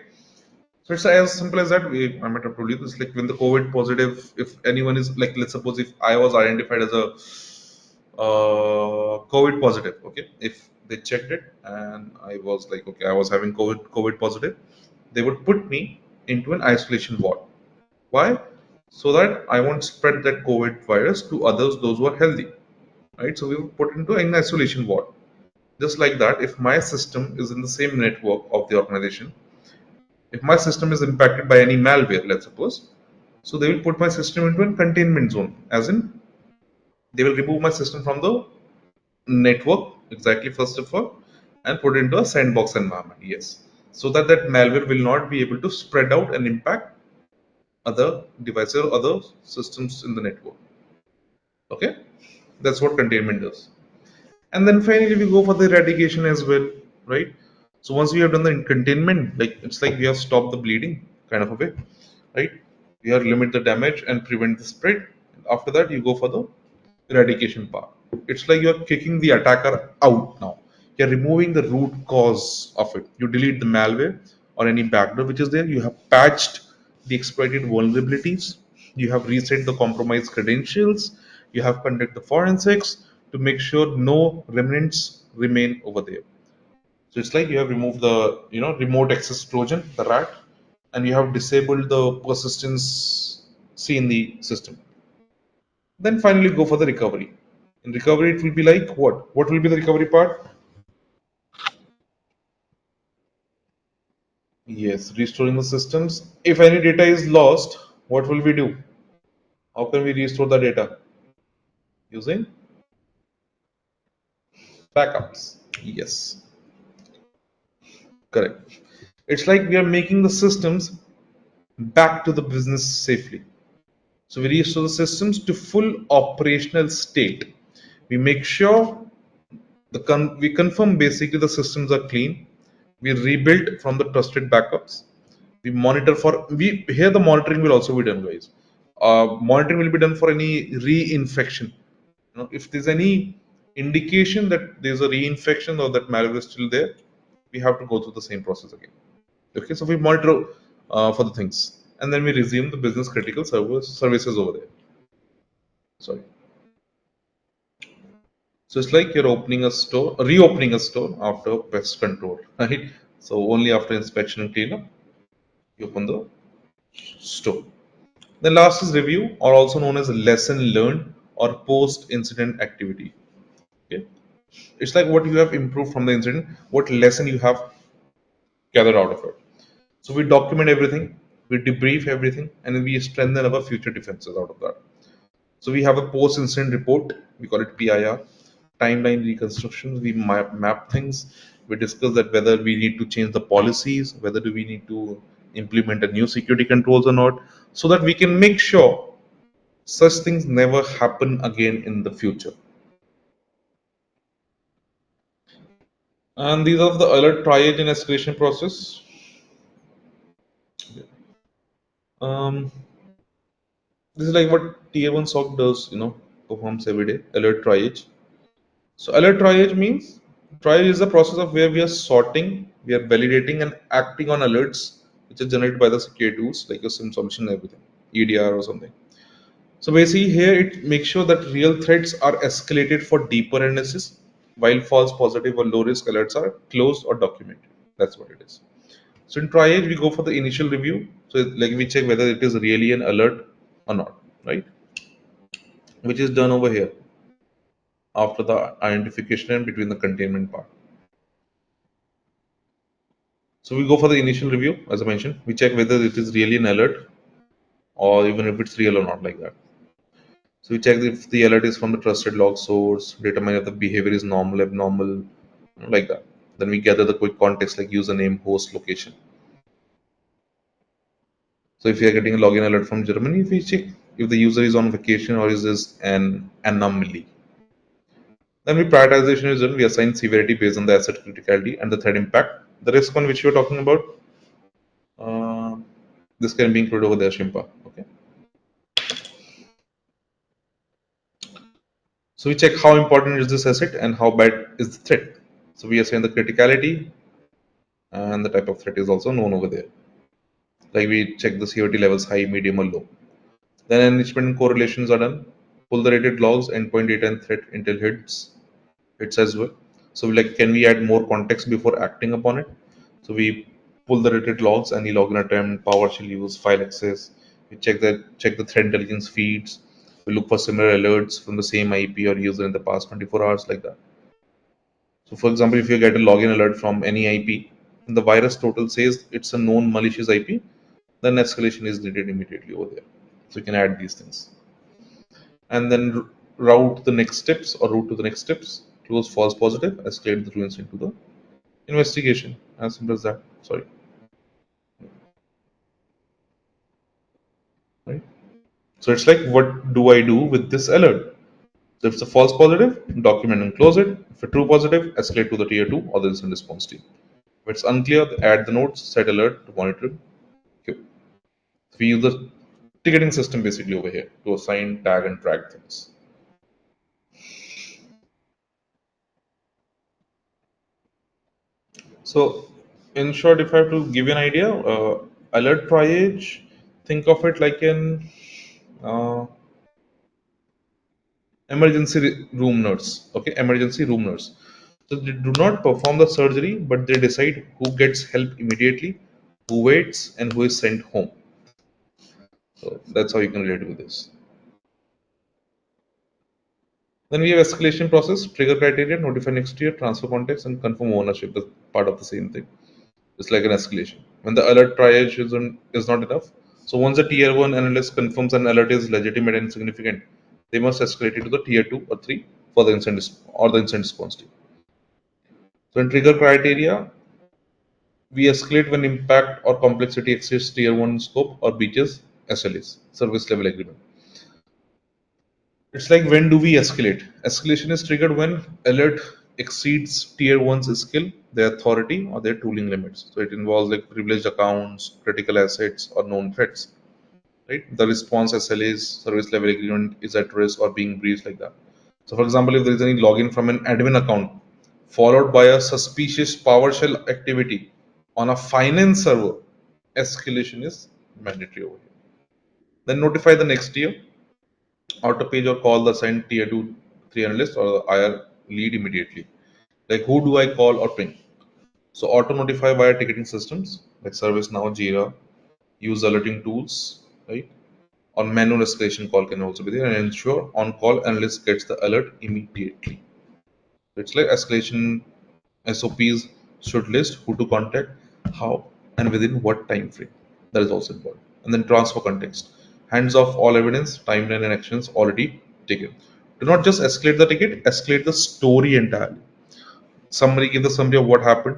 So it's as simple as that. I might have told you this. Like when the COVID positive, if anyone is like, let's suppose if I was identified as a COVID positive, okay, if they checked it and I was like, okay, I was having COVID positive, they would put me into an isolation ward. Why? So that I won't spread that COVID virus to others, those who are healthy, right? So we would put into an isolation ward. Just like that, if my system is in the same network of the organization, if my system is impacted by any malware, let's suppose, so they will put my system into a containment zone, as in they will remove my system from the network, exactly first of all, and put it into a sandbox environment. Yes, so that that malware will not be able to spread out and impact other devices or other systems in the network. Okay, that's what containment does. And then finally we go for the eradication as well, right? So once we have done the containment, like it's like we have stopped the bleeding kind of a way, right? We have limit the damage and prevent the spread. After that you go for the eradication part. It's like you're kicking the attacker out now. You're removing the root cause of it. You delete the malware or any backdoor which is there. You have patched the exploited vulnerabilities. You have reset the compromised credentials. You have conducted the forensics to make sure no remnants remain over there. So it's like you have removed the remote access trojan, the rat, and you have disabled the persistence C in the system. Then finally go for the recovery. In recovery, it will be like what? What will be the recovery part? Yes, restoring the systems. If any data is lost, what will we do? How can we restore the data? Using backups. Yes, correct. It's like we are making the systems back to the business safely. So we restore the systems to full operational state. We make sure we confirm basically the systems are clean. We rebuild from the trusted backups. We monitor for we here the monitoring will also be done, guys. Monitoring will be done for any reinfection. If there's any indication that there's a reinfection or that malware is still there, we have to go through the same process again. Okay, so we monitor for the things, and then we resume the business critical services over there. Sorry. So it's like you're reopening a store after pest control, right? So only after inspection and cleanup, you open the store. The last is review, or also known as lesson learned or post-incident activity. Okay, it's like what you have improved from the incident, what lesson you have gathered out of it. So we document everything, we debrief everything, and we strengthen our future defenses out of that. So we have a post-incident report. We call it PIR, timeline reconstruction. We map things. We discuss that whether we need to change the policies, whether do we need to implement a new security controls or not, so that we can make sure such things never happen again in the future. And these are the alert triage and escalation process. Um, this is like what Tier 1 SOC does, performs every day, alert triage. So alert triage means triage is the process of where we are sorting, we are validating and acting on alerts which are generated by the security tools like your SIM solution and everything, EDR or something. So basically here it makes sure that real threats are escalated for deeper analysis while false positive or low risk alerts are closed or documented. That's what it is. So in triage, we go for the initial review. So like we check whether it is really an alert or not, right? Which is done over here after the identification and between the containment part. So we go for the initial review, as I mentioned. We check whether it is really an alert or even if it's real or not, like that. So we check if the alert is from the trusted log source, determine if the behavior is normal, abnormal, like that. Then we gather the quick context like username, host, location. So if you are getting a login alert from Germany, we check if the user is on vacation or is this an anomaly. Then we prioritization is done. We assign severity based on the asset criticality and the threat impact. The risk one which you are talking about, uh, this can be included over there, Shimpa. Okay. So we check how important is this asset and how bad is the threat. So we assign the criticality and the type of threat is also known over there. Like we check the severity levels high, medium, or low. Then enrichment and correlations are done. Pull the rated logs, endpoint data, and threat intel hits as well. So like, can we add more context before acting upon it? So we pull the rated logs, any login attempt, PowerShell use, file access. We check the threat intelligence feeds. We look for similar alerts from the same IP or user in the past 24 hours, like that. So for example, if you get a login alert from any IP, and the virus total says it's a known malicious IP, then escalation is needed immediately over there. So you can add these things. And then route to the next steps, close false positive, escalate the ruins into the investigation. As simple as that. Sorry. Right. So it's like, what do I do with this alert? So if it's a false positive, document and close it. If a true positive, escalate to the tier 2 or the incident response team. If it's unclear, add the notes, set alert to monitor queue. We use the ticketing system basically over here to assign, tag, and track things. So, in short, if I have to give you an idea, alert triage, think of it like an uh, room nurse. Okay, emergency room nurse. So they do not perform the surgery, but they decide who gets help immediately, who waits, and who is sent home. So that's how you can relate with this. Then we have escalation process, trigger criteria, notify next year, transfer context, and confirm ownership. That's part of the same thing. It's like an escalation. When the alert triage is not enough, so once the tier 1 analyst confirms an alert is legitimate and significant, they must escalate it to the tier 2 or 3 for the incident or the incident response team. So in trigger criteria, we escalate when impact or complexity exceeds tier 1 scope or breaches SLAs, service level agreement. It's like, when do we escalate? Escalation is triggered when alert exceeds tier 1's skill, their authority, or their tooling limits. So it involves like privileged accounts, critical assets, or known threats. Right? The response SLAs, service level agreement, is at risk or being breached, like that. So for example, if there is any login from an admin account followed by a suspicious PowerShell activity on a finance server, escalation is mandatory over here. Then notify the next tier, auto page or call the send tier 2 3 analyst or the IR lead immediately. Like, who do I call or ping? So auto notify via ticketing systems like ServiceNow, Jira, use alerting tools, right? Or manual escalation call can also be there, and ensure on call analyst gets the alert immediately. It's like escalation SOPs should list who to contact, how, and within what time frame. That is also important. And then transfer context. Hands off all evidence, timeline, and actions already taken. Do not just escalate the ticket, escalate the story entirely. Summary, give the summary of what happened,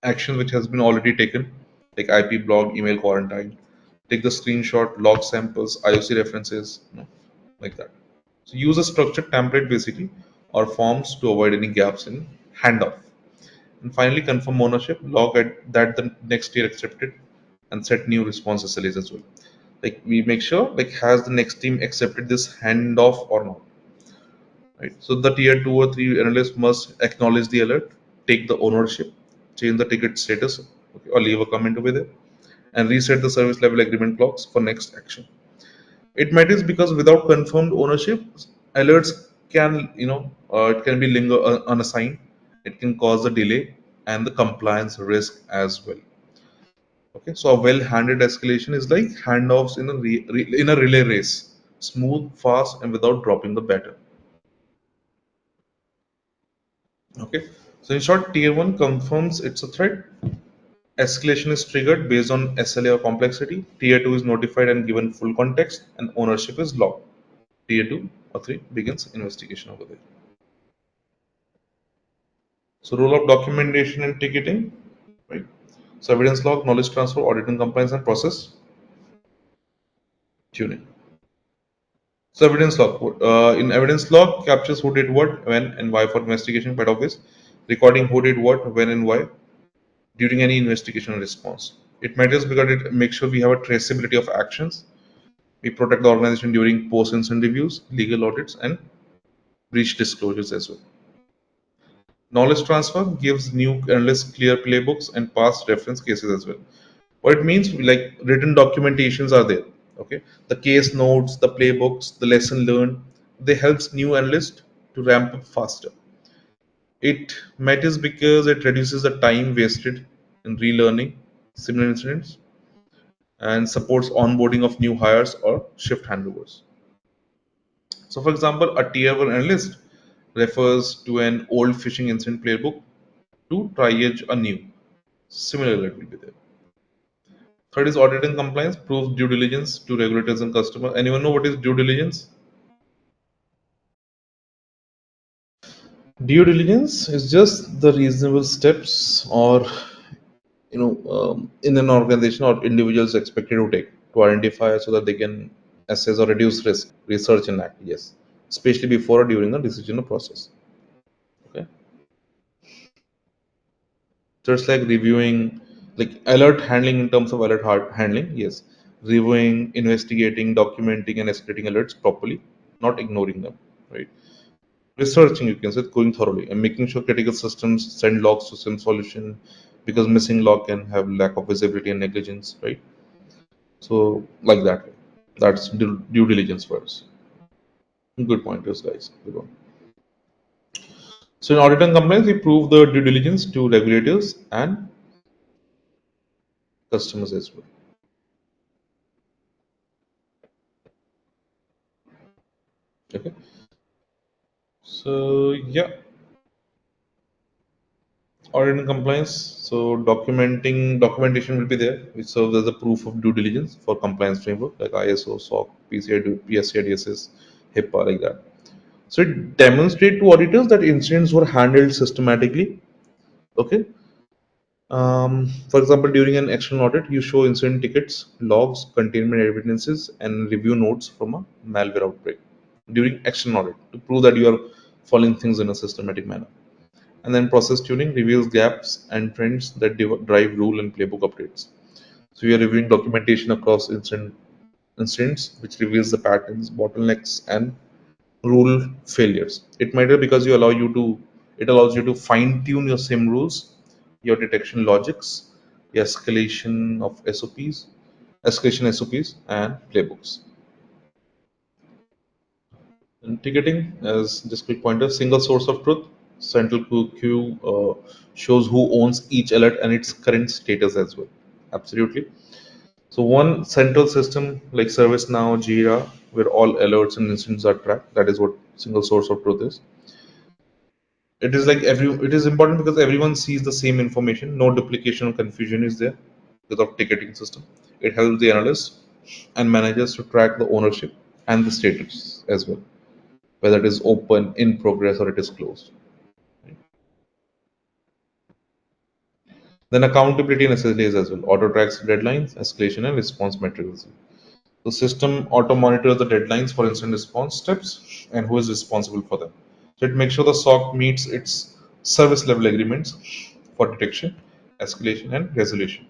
actions which has been already taken, like IP blog, email quarantine. Take the screenshot, log samples, IOC references, like that. So use a structured template basically or forms to avoid any gaps in handoff. And finally, confirm ownership, log at that the next tier accepted, and set new response SLAs as well. Like, we make sure, like, has the next team accepted this handoff or not, right? So the tier 2 or 3 analyst must acknowledge the alert, take the ownership, change the ticket status, okay, or leave a comment over there, and reset the service level agreement clocks for next action. It matters because without confirmed ownership, alerts can, it can be linger unassigned. It can cause a delay and the compliance risk as well. Okay, so a well-handled escalation is like handoffs in a in a relay race, smooth, fast, and without dropping the batter. Okay, so in short, tier one confirms it's a threat. Escalation is triggered based on SLA or complexity. Tier two is notified and given full context, and ownership is logged. Tier two or three begins investigation over there. So role of documentation and ticketing, right? So evidence log, knowledge transfer, audit and compliance, and process tuning. So evidence log. In evidence log captures who did what, when, and why for investigation. Quite obvious. Recording who did what, when, and why during any investigation or response. It matters because it makes sure we have a traceability of actions. We protect the organization during post-incident reviews, legal audits, and breach disclosures as well. Knowledge transfer gives new analysts clear playbooks and past reference cases as well. What it means, like written documentations are there. Okay, the case notes, the playbooks, the lesson learned, they helps new analysts to ramp up faster. It matters because it reduces the time wasted in relearning similar incidents and supports onboarding of new hires or shift handovers. So, for example, a tier 1 analyst refers to an old phishing incident playbook to triage a new. Similarly, it will be there. Third is audit and compliance, proves due diligence to regulators and customers. Anyone know what is due diligence? Due diligence is just the reasonable steps or in an organization or individuals expected to take to identify so that they can assess or reduce risk, research and act. Yes, especially before or during the decision process. Okay, so it's like reviewing, like alert handling in terms of handling. Yes, reviewing, investigating, documenting, and escalating alerts properly, not ignoring them. Right. Researching, you can say, going thoroughly and making sure critical systems send logs to some solution because missing log can have lack of visibility and negligence, right? So like that way. That's due diligence for us. Good pointers, guys. Good one. So in audit and compliance, we prove the due diligence to regulators and customers as well. Okay. So yeah, audit and compliance. So documentation will be there, which serves as a proof of due diligence for compliance framework like ISO, SOC, PCI DSS, HIPAA, like that. So it demonstrates to auditors that incidents were handled systematically. Okay. For example, during an external audit, you show incident tickets, logs, containment evidences, and review notes from a malware outbreak during external audit to prove that you are following things in a systematic manner. And then process tuning reveals gaps and trends that drive rule and playbook updates. So we are reviewing documentation across incidents, which reveals the patterns, bottlenecks, and rule failures. It matters because it allows you to fine tune your sim rules, your detection logics, the escalation SOPs, and playbooks. And ticketing, as just quick pointer, single source of truth. Central queue shows who owns each alert and its current status as well. Absolutely. So one central system like ServiceNow, Jira, where all alerts and incidents are tracked. That is what single source of truth is. It is important because everyone sees the same information. No duplication or confusion is there because of ticketing system. It helps the analysts and managers to track the ownership and the status as well, whether it is open, in progress, or it is closed. Then accountability and SLAs as well. Auto tracks deadlines, escalation, and response metrics. The system auto monitors the deadlines for incident response steps and who is responsible for them. So it makes sure the SOC meets its service level agreements for detection, escalation, and resolution,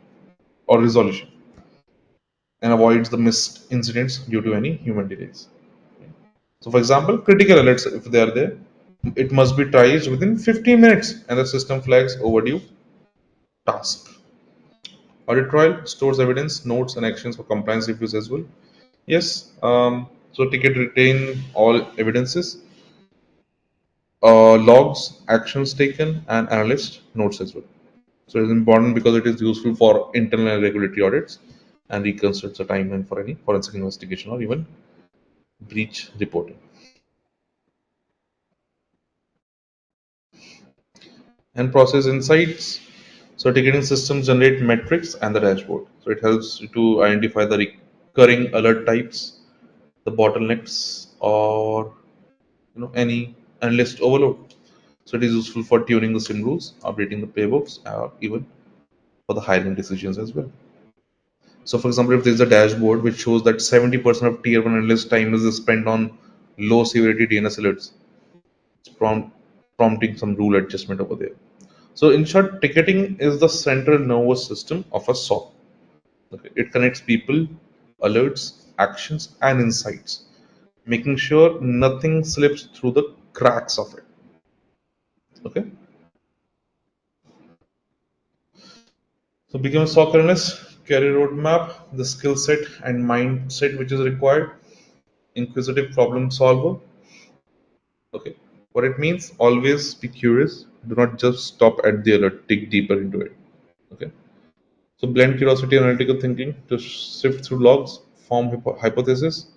and avoids the missed incidents due to any human delays. So, for example, critical alerts, if they are there, it must be triaged within 15 minutes, and the system flags overdue task. Audit trail stores evidence, notes, and actions for compliance reviews as well. Yes, so ticket retain all evidences, logs, actions taken, and analyst notes as well. So it's important because it is useful for internal and regulatory audits and reconstructs the timeline for any forensic investigation or even breach reporting. And process insights. So ticketing systems generate metrics and the dashboard. So it helps you to identify the recurring alert types, the bottlenecks, or any analyst overload. So it is useful for tuning the sim rules, updating the playbooks, or even for the hiring decisions as well. So for example, if there is a dashboard which shows that 70% of tier 1 analyst time is spent on low severity DNS alerts, it's prompting some rule adjustment over there. So in short, ticketing is the central nervous system of a SOC. Okay. It connects people, alerts, actions, and insights, making sure nothing slips through the cracks of it. Okay. So become a SOC analyst, career roadmap, the skill set and mindset which is required, inquisitive problem solver. Okay. What it means, always be curious. Do not just stop at the alert, dig deeper into it. Okay. So blend curiosity and analytical thinking to sift through logs, form hypotheses,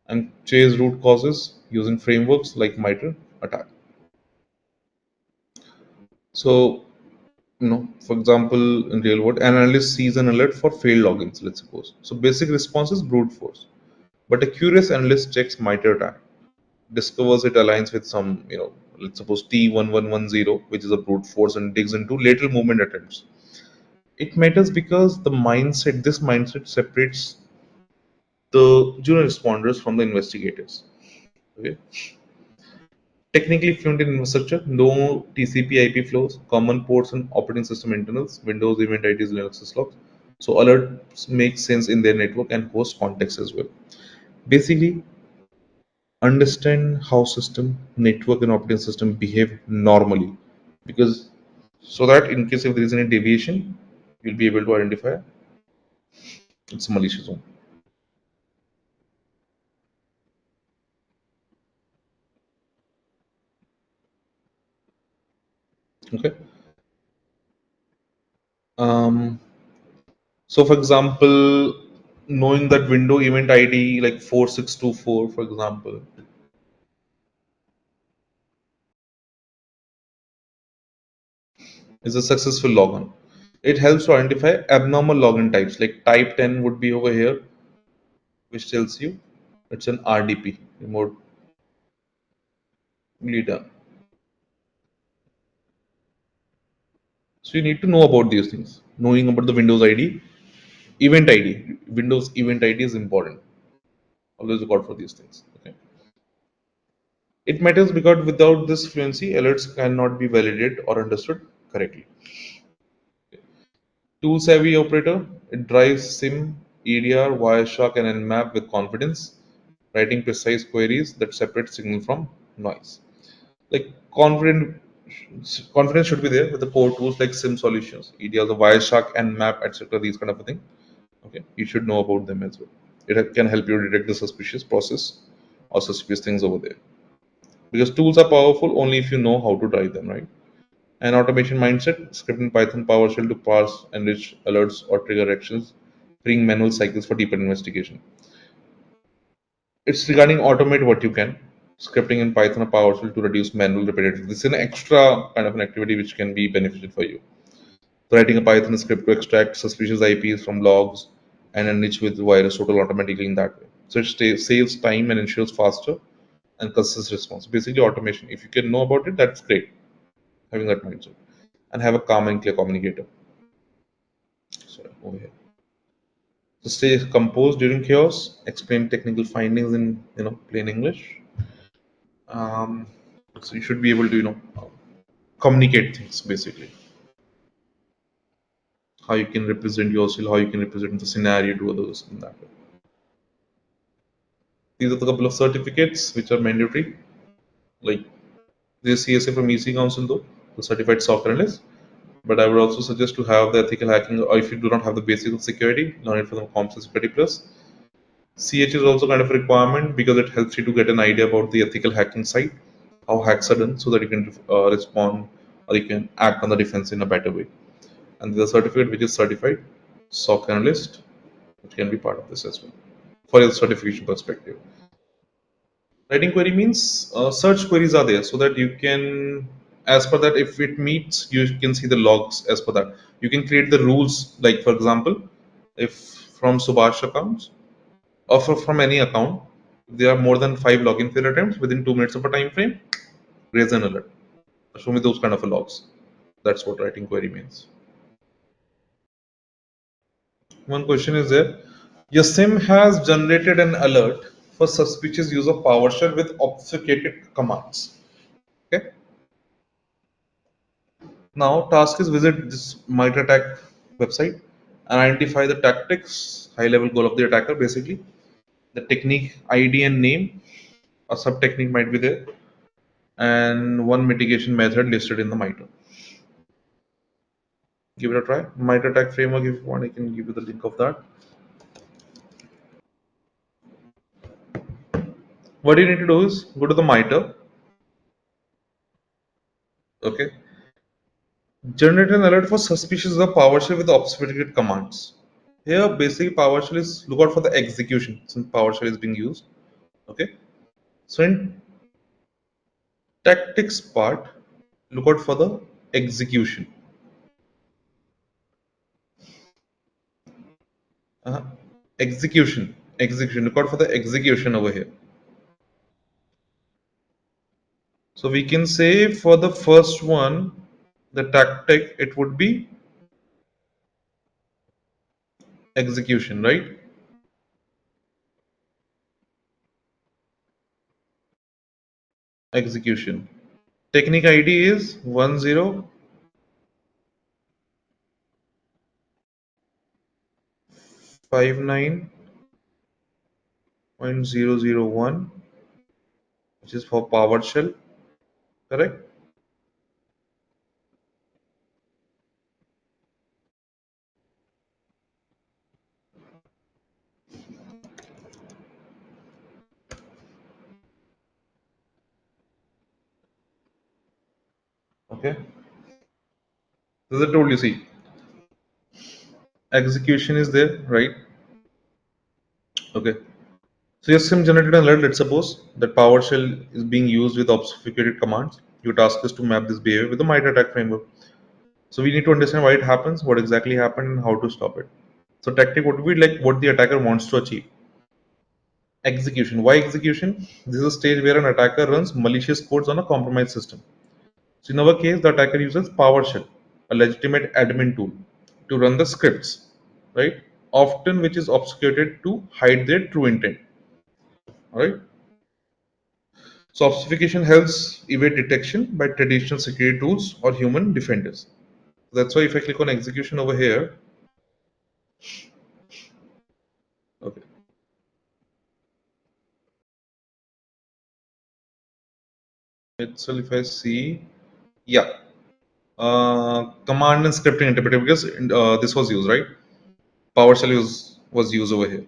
and chase root causes using frameworks like MITRE ATT&CK. So, for example, in real world, an analyst sees an alert for failed logins, let's suppose. So basic response is brute force. But a curious analyst checks MITRE ATT&CK, discovers it aligns with some, let's suppose T1110, which is a brute force, and digs into lateral movement attempts. It matters because this mindset separates the junior responders from the investigators. Okay. Technically fluent in infrastructure, know TCP/IP flows, common ports and operating system internals, Windows event IDs, Linux syslogs. So alerts make sense in their network and host context as well. Basically, understand how system, network, and operating system behave normally, because so that in case if there is any deviation, you'll be able to identify it's a malicious zone. Okay. Um, So, for example, knowing that window event ID like 4624, for example, is a successful logon. It helps to identify abnormal login types. Like type 10 would be over here, which tells you it's an RDP, remote done. So you need to know about these things. Knowing about the Windows ID, event ID, Windows event ID is important. Always look out for these things. Okay. It matters because without this fluency, alerts cannot be validated or understood correctly. Tool savvy operator, it drives SIM, EDR, Wireshark, and Nmap with confidence, writing precise queries that separate signal from noise. Like confidence should be there with the core tools like SIM solutions, EDR, the Wireshark, Nmap, etc. These kind of a thing. Okay, you should know about them as well. It can help you detect the suspicious process or suspicious things over there. Because tools are powerful only if you know how to drive them, right? An automation mindset, script in Python PowerShell to parse, enrich alerts, or trigger actions, freeing manual cycles for deeper investigation. It's regarding automate what you can, scripting in Python or PowerShell to reduce manual repetitive. This is an extra kind of an activity which can be beneficial for you. So writing a Python script to extract suspicious IPs from logs and enrich with virus total automatically in that way. So it saves time and ensures faster and consistent response. Basically, automation. If you can know about it, that's great. Having that mindset and have a calm and clear communicator. So over here. So stay composed during chaos. Explain technical findings in plain English. Um, so you should be able to communicate things basically. How you can represent yourself, how you can represent the scenario to others in that way. These are the couple of certificates which are mandatory, like this CSA from EC Council though, the certified software analyst. But I would also suggest to have the ethical hacking, or if you do not have the basics of security, learn it from the Comp Security Plus. CH is also kind of a requirement because it helps you to get an idea about the ethical hacking side, how hacks are done, so that you can respond or you can act on the defense in a better way. and the certificate which is certified SOC Analyst, which can be part of this as well for your certification perspective. Writing query means search queries are there so that you can, as per that, if it meets, you can see the logs as per that. You can create the rules, like for example, if from Subhash accounts or from any account, there are more than 5 login failure attempts within 2 minutes of a time frame, raise an alert. Show me those kind of logs. That's what writing query means. One question is there. Your SIM has generated an alert for suspicious use of PowerShell with obfuscated commands. Okay. Now, task is visit this might attack website and identify the tactics, high level goal of the attacker, basically the technique, ID and name. A sub technique might be there, and one mitigation method listed in the MITRE. Give it a try. MITRE attack framework, if you want, I can give you the link of that. What you need to do is go to the MITRE. Okay. Generate an alert for suspicious of PowerShell with obfuscated commands. Here, basically, PowerShell is look out for the execution since PowerShell is being used. Okay. So in tactics part, look out for the execution. Uh, execution. Look out for the execution over here. So we can say for the first one, the tactic, it would be execution, right? Execution. Technique ID is 1059.001, which is for PowerShell, correct? Okay. This is I told you, see, execution is there, right? Okay. So your SIM generated an alert. Let's suppose that PowerShell is being used with obfuscated commands. Your task is to map this behavior with the MITRE attack framework. So we need to understand why it happens, what exactly happened, and how to stop it. So tactic would be like what the attacker wants to achieve. Execution. Why execution? This is a stage where an attacker runs malicious codes on a compromised system. So in our case, the attacker uses PowerShell, a legitimate admin tool, to run the scripts, right? Often which is obfuscated to hide their true intent. Alright. So obfuscation helps evade detection by traditional security tools or human defenders. That's why if I click on execution over here, okay, itself if I see, yeah, command and scripting interpreter because this was used, right? PowerShell was used over here,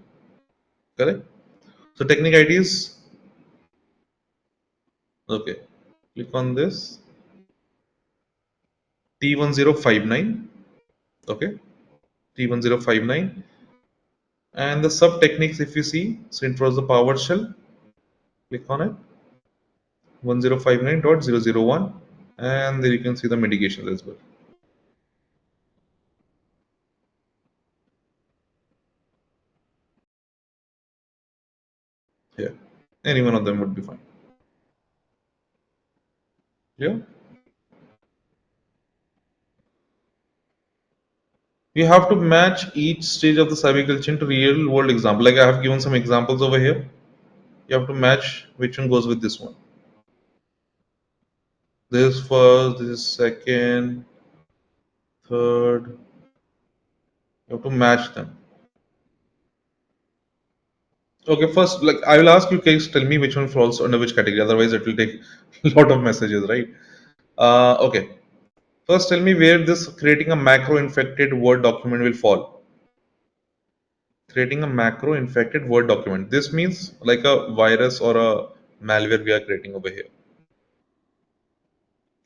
correct? So technique ID is okay. Click on this T1059, okay, T1059, and the sub techniques if you see, so it was the PowerShell. Click on it 1059.001, and there you can see the mitigations as well. Here, any one of them would be fine. Yeah. You have to match each stage of the cybersecurity to real world example. Like I have given some examples over here. You have to match which one goes with this one. This is first, this is second, third. You have to match them. Okay, first, like I will ask you, case, tell me which one falls under which category. Otherwise, it will take a lot of messages, right? Okay. First, tell me where this creating a macro infected Word document will fall. Creating a macro infected Word document. This means like a virus or a malware we are creating over here.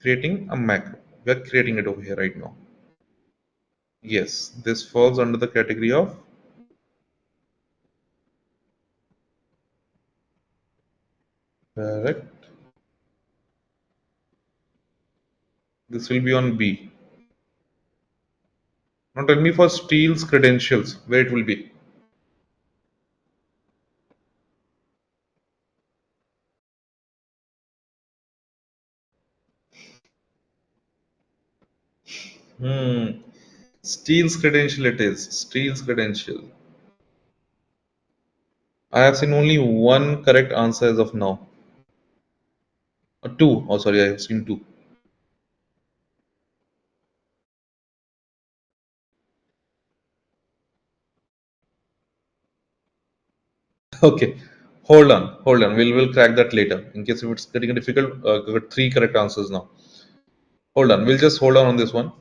Creating a macro. We are creating it over here right now. Yes, this falls under the category of correct. This will be on B. Now tell me for Steele's credentials, where it will be. Hmm. Steele's credential it is. Steele's credential. I have seen only one correct answer as of now. Two. Oh, sorry, I have seen two. Okay. Hold on. We'll crack that later. In case if it's getting difficult, got three correct answers now. Hold on. We'll just hold on this one.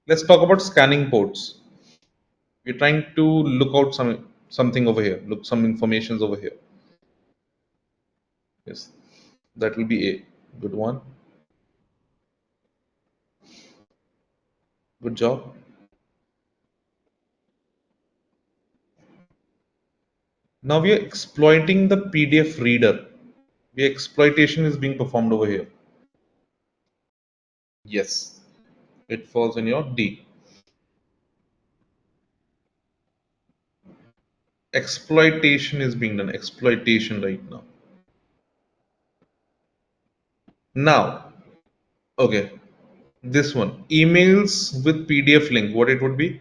Let's talk about scanning ports. We're trying to look out something over here. Look some informations over here. Yes, that will be A. Good one. Good job. Now we are exploiting the PDF reader. The exploitation is being performed over here. Yes, it falls in your D. Exploitation is being done. Exploitation right now. Now, okay, this one. Emails with PDF link. What it would be?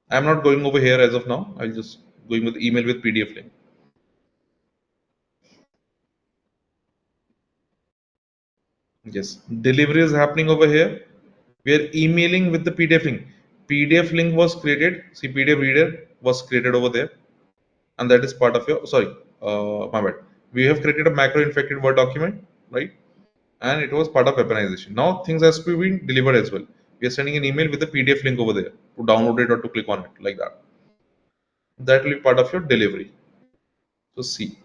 I'm not going over here as of now. I'll just going with email with PDF link. Yes, delivery is happening over here. We are emailing with the PDF link. PDF link was created. See, PDF reader was created over there, and that is part of your. Sorry, my bad. We have created a macro infected Word document, right? And it was part of weaponization. Now things has to be delivered as well. We are sending an email with the PDF link over there to download it or to click on it like that. That will be part of your delivery. So C.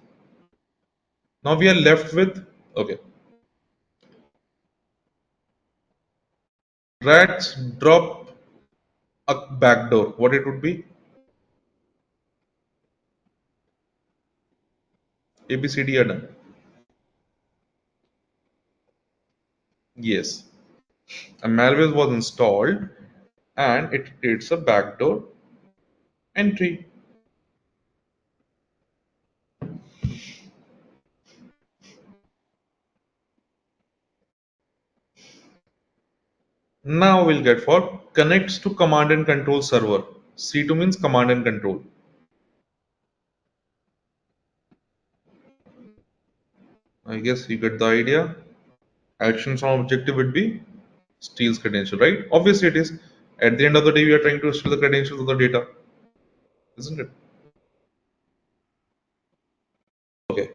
Now we are left with okay. Rats drop a backdoor. What it would be? A B C D are done. Yes. A malware was installed and it creates a backdoor entry. Now we'll get for connects to command and control server. C2 means command and control. I guess you get the idea. Actions on objective would be steals credential, right? Obviously it is. At the end of the day, we are trying to steal the credentials of the data, isn't it? Okay.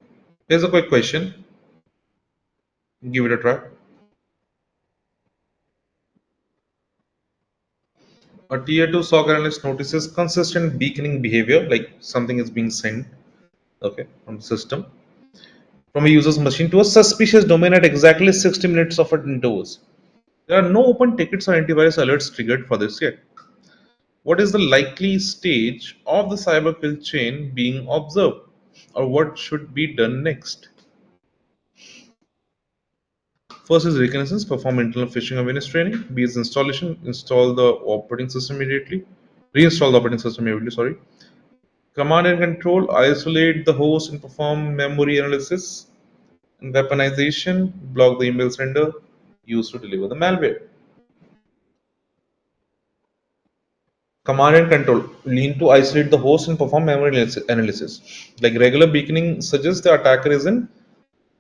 Here's a quick question. Give it a try. A tier 2 SOC analyst notices consistent beaconing behavior, like something is being sent, okay, from the system, from a user's machine to a suspicious domain at exactly 60 minutes of intervals. There are no open tickets or antivirus alerts triggered for this yet. What is the likely stage of the cyber kill chain being observed, or what should be done next? First is reconnaissance, perform internal phishing awareness training. B is installation, install the operating system immediately, reinstall the operating system immediately, sorry. Command and control, isolate the host and perform memory analysis. And weaponization, block the email sender used to deliver the malware. Command and control, lean to isolate the host and perform memory analysis. Like regular beaconing suggests the attacker is in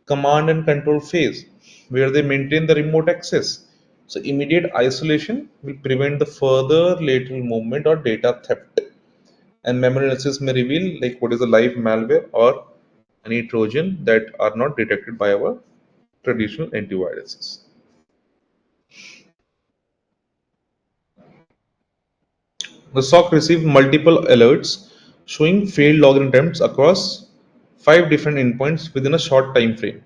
command and control phase where they maintain the remote access. So immediate isolation will prevent the further lateral movement or data theft. And memory analysis may reveal like what is a live malware or any Trojan that are not detected by our traditional antiviruses. The SOC received multiple alerts showing failed login attempts across 5 different endpoints within a short time frame.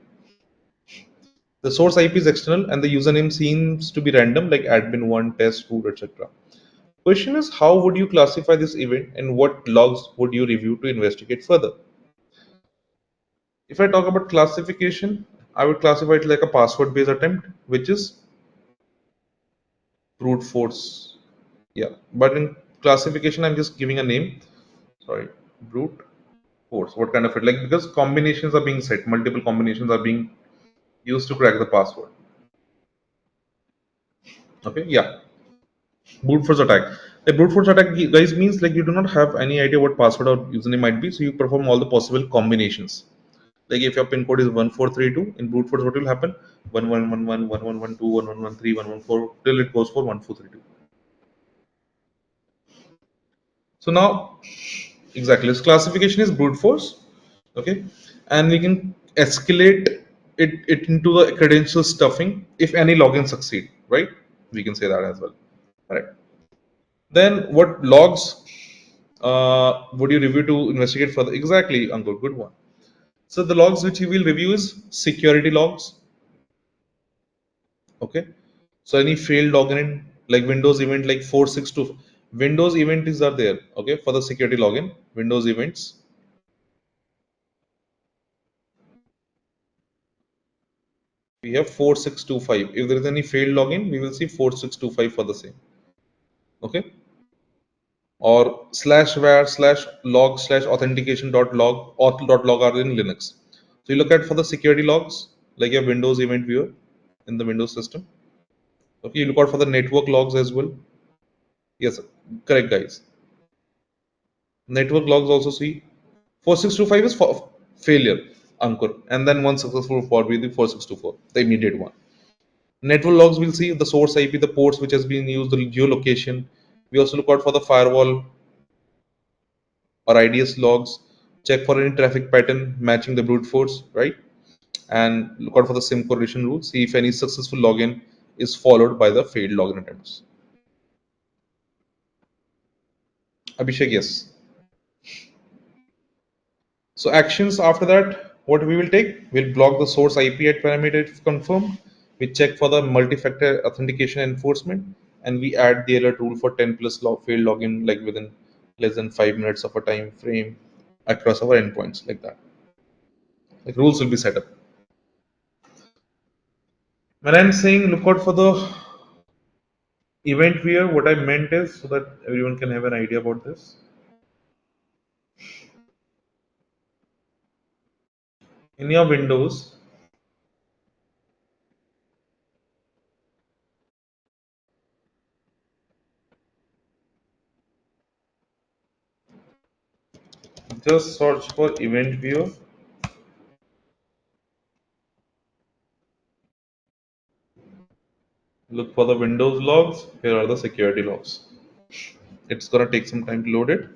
The source IP is external and the username seems to be random, like admin1, test, root, etc. Question is, how would you classify this event and what logs would you review to investigate further? If I talk about classification, I would classify it like a password based attempt, which is brute force. Yeah, but in classification, I'm just giving a name. Sorry, brute force. What kind of it? Like, because combinations are being set, multiple combinations are being used to crack the password. Okay, yeah, brute force attack. A brute force attack, guys, means like you do not have any idea what password or username might be, so you perform all the possible combinations. Like if your pin code is 1432 in brute force, what will happen? 1111, 1112, 1113, 114 till it goes for 1432. So now, exactly, this classification is brute force, okay, and we can escalate it into the credential stuffing if any login succeed, right? We can say that as well, right? Then what logs would you review to investigate further? Exactly, Ankur, good one. So the logs which you will review is security logs, okay. So any failed login like Windows event like 462 Windows event is are there, okay, for the security login, Windows events. We have 4625. If there is any failed login, we will see 4625 for the same. Okay. Or slash var slash log slash authentication dot log auth dot log are in Linux. So you look at for the security logs, like your Windows event viewer in the Windows system. Okay, you look out for the network logs as well. Yes, correct, guys. Network logs also see 4625 is for failure, Ankur, and then one successful for be the 4624, the immediate one. Network logs will see the source IP, the ports which has been used, the geolocation. We also look out for the firewall or IDS logs, check for any traffic pattern matching the brute force, right? And look out for the SIM correlation rule, see if any successful login is followed by the failed login attempts. Abhishek, yes. So actions after that, what we will take? We'll block the source IP at parameter if confirmed. We check for the multi-factor authentication enforcement, and we add the alert rule for 10 plus failed login like within less than 5 minutes of a time frame across our endpoints like that. Like rules will be set up. When I'm saying look out for the event viewer, what I meant is so that everyone can have an idea about this. In your Windows, just search for event viewer. Look for the Windows logs. Here are the security logs. It's gonna take some time to load it.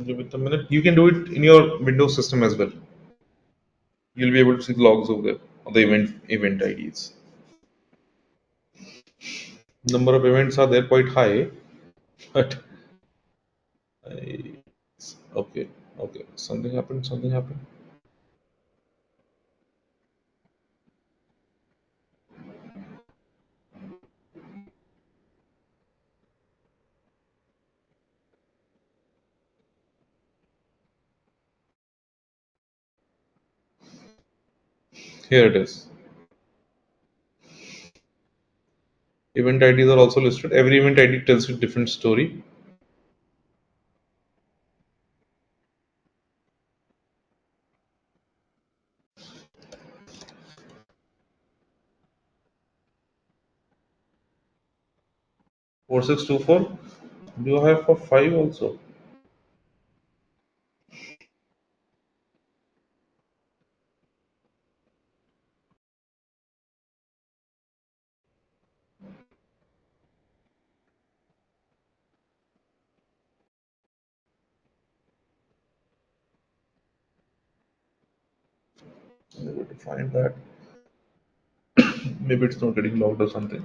Give it a minute. You can do it in your Windows system as well. You'll be able to see the logs over there, or the event IDs. Number of events are there quite high, but I, okay, okay. Something happened. Something happened. Here it is. Event IDs are also listed. Every event ID tells you a different story. Four six two four. Do you have for five also? I'm able to find that. Maybe it's not getting logged or something.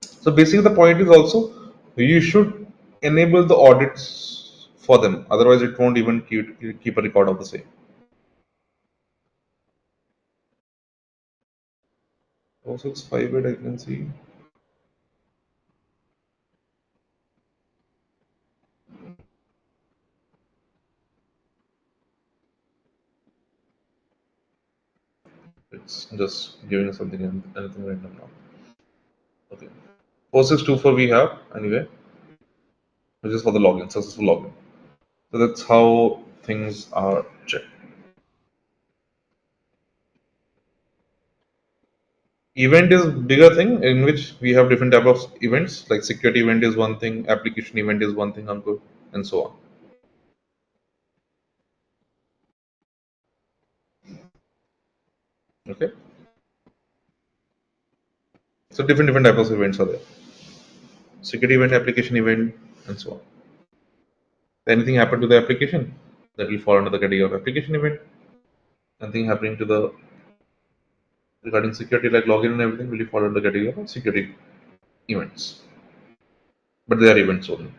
So basically, the point is also you should enable the audits for them. Otherwise, it won't even keep a record of the same. 0658 I can see. It's just giving us something anything random now. Okay. 4624 we have anyway, which is for the login, successful login. So that's how things are checked. Event is bigger thing in which we have different type of events, like security event is one thing, application event is one thing, Ankur, and so on. Okay. So different types of events are there. Security event, application event, and so on. Anything happen to the application, that will fall under the category of application event. Anything happening to the regarding security like login and everything will fall under the category of security events. But they are events only.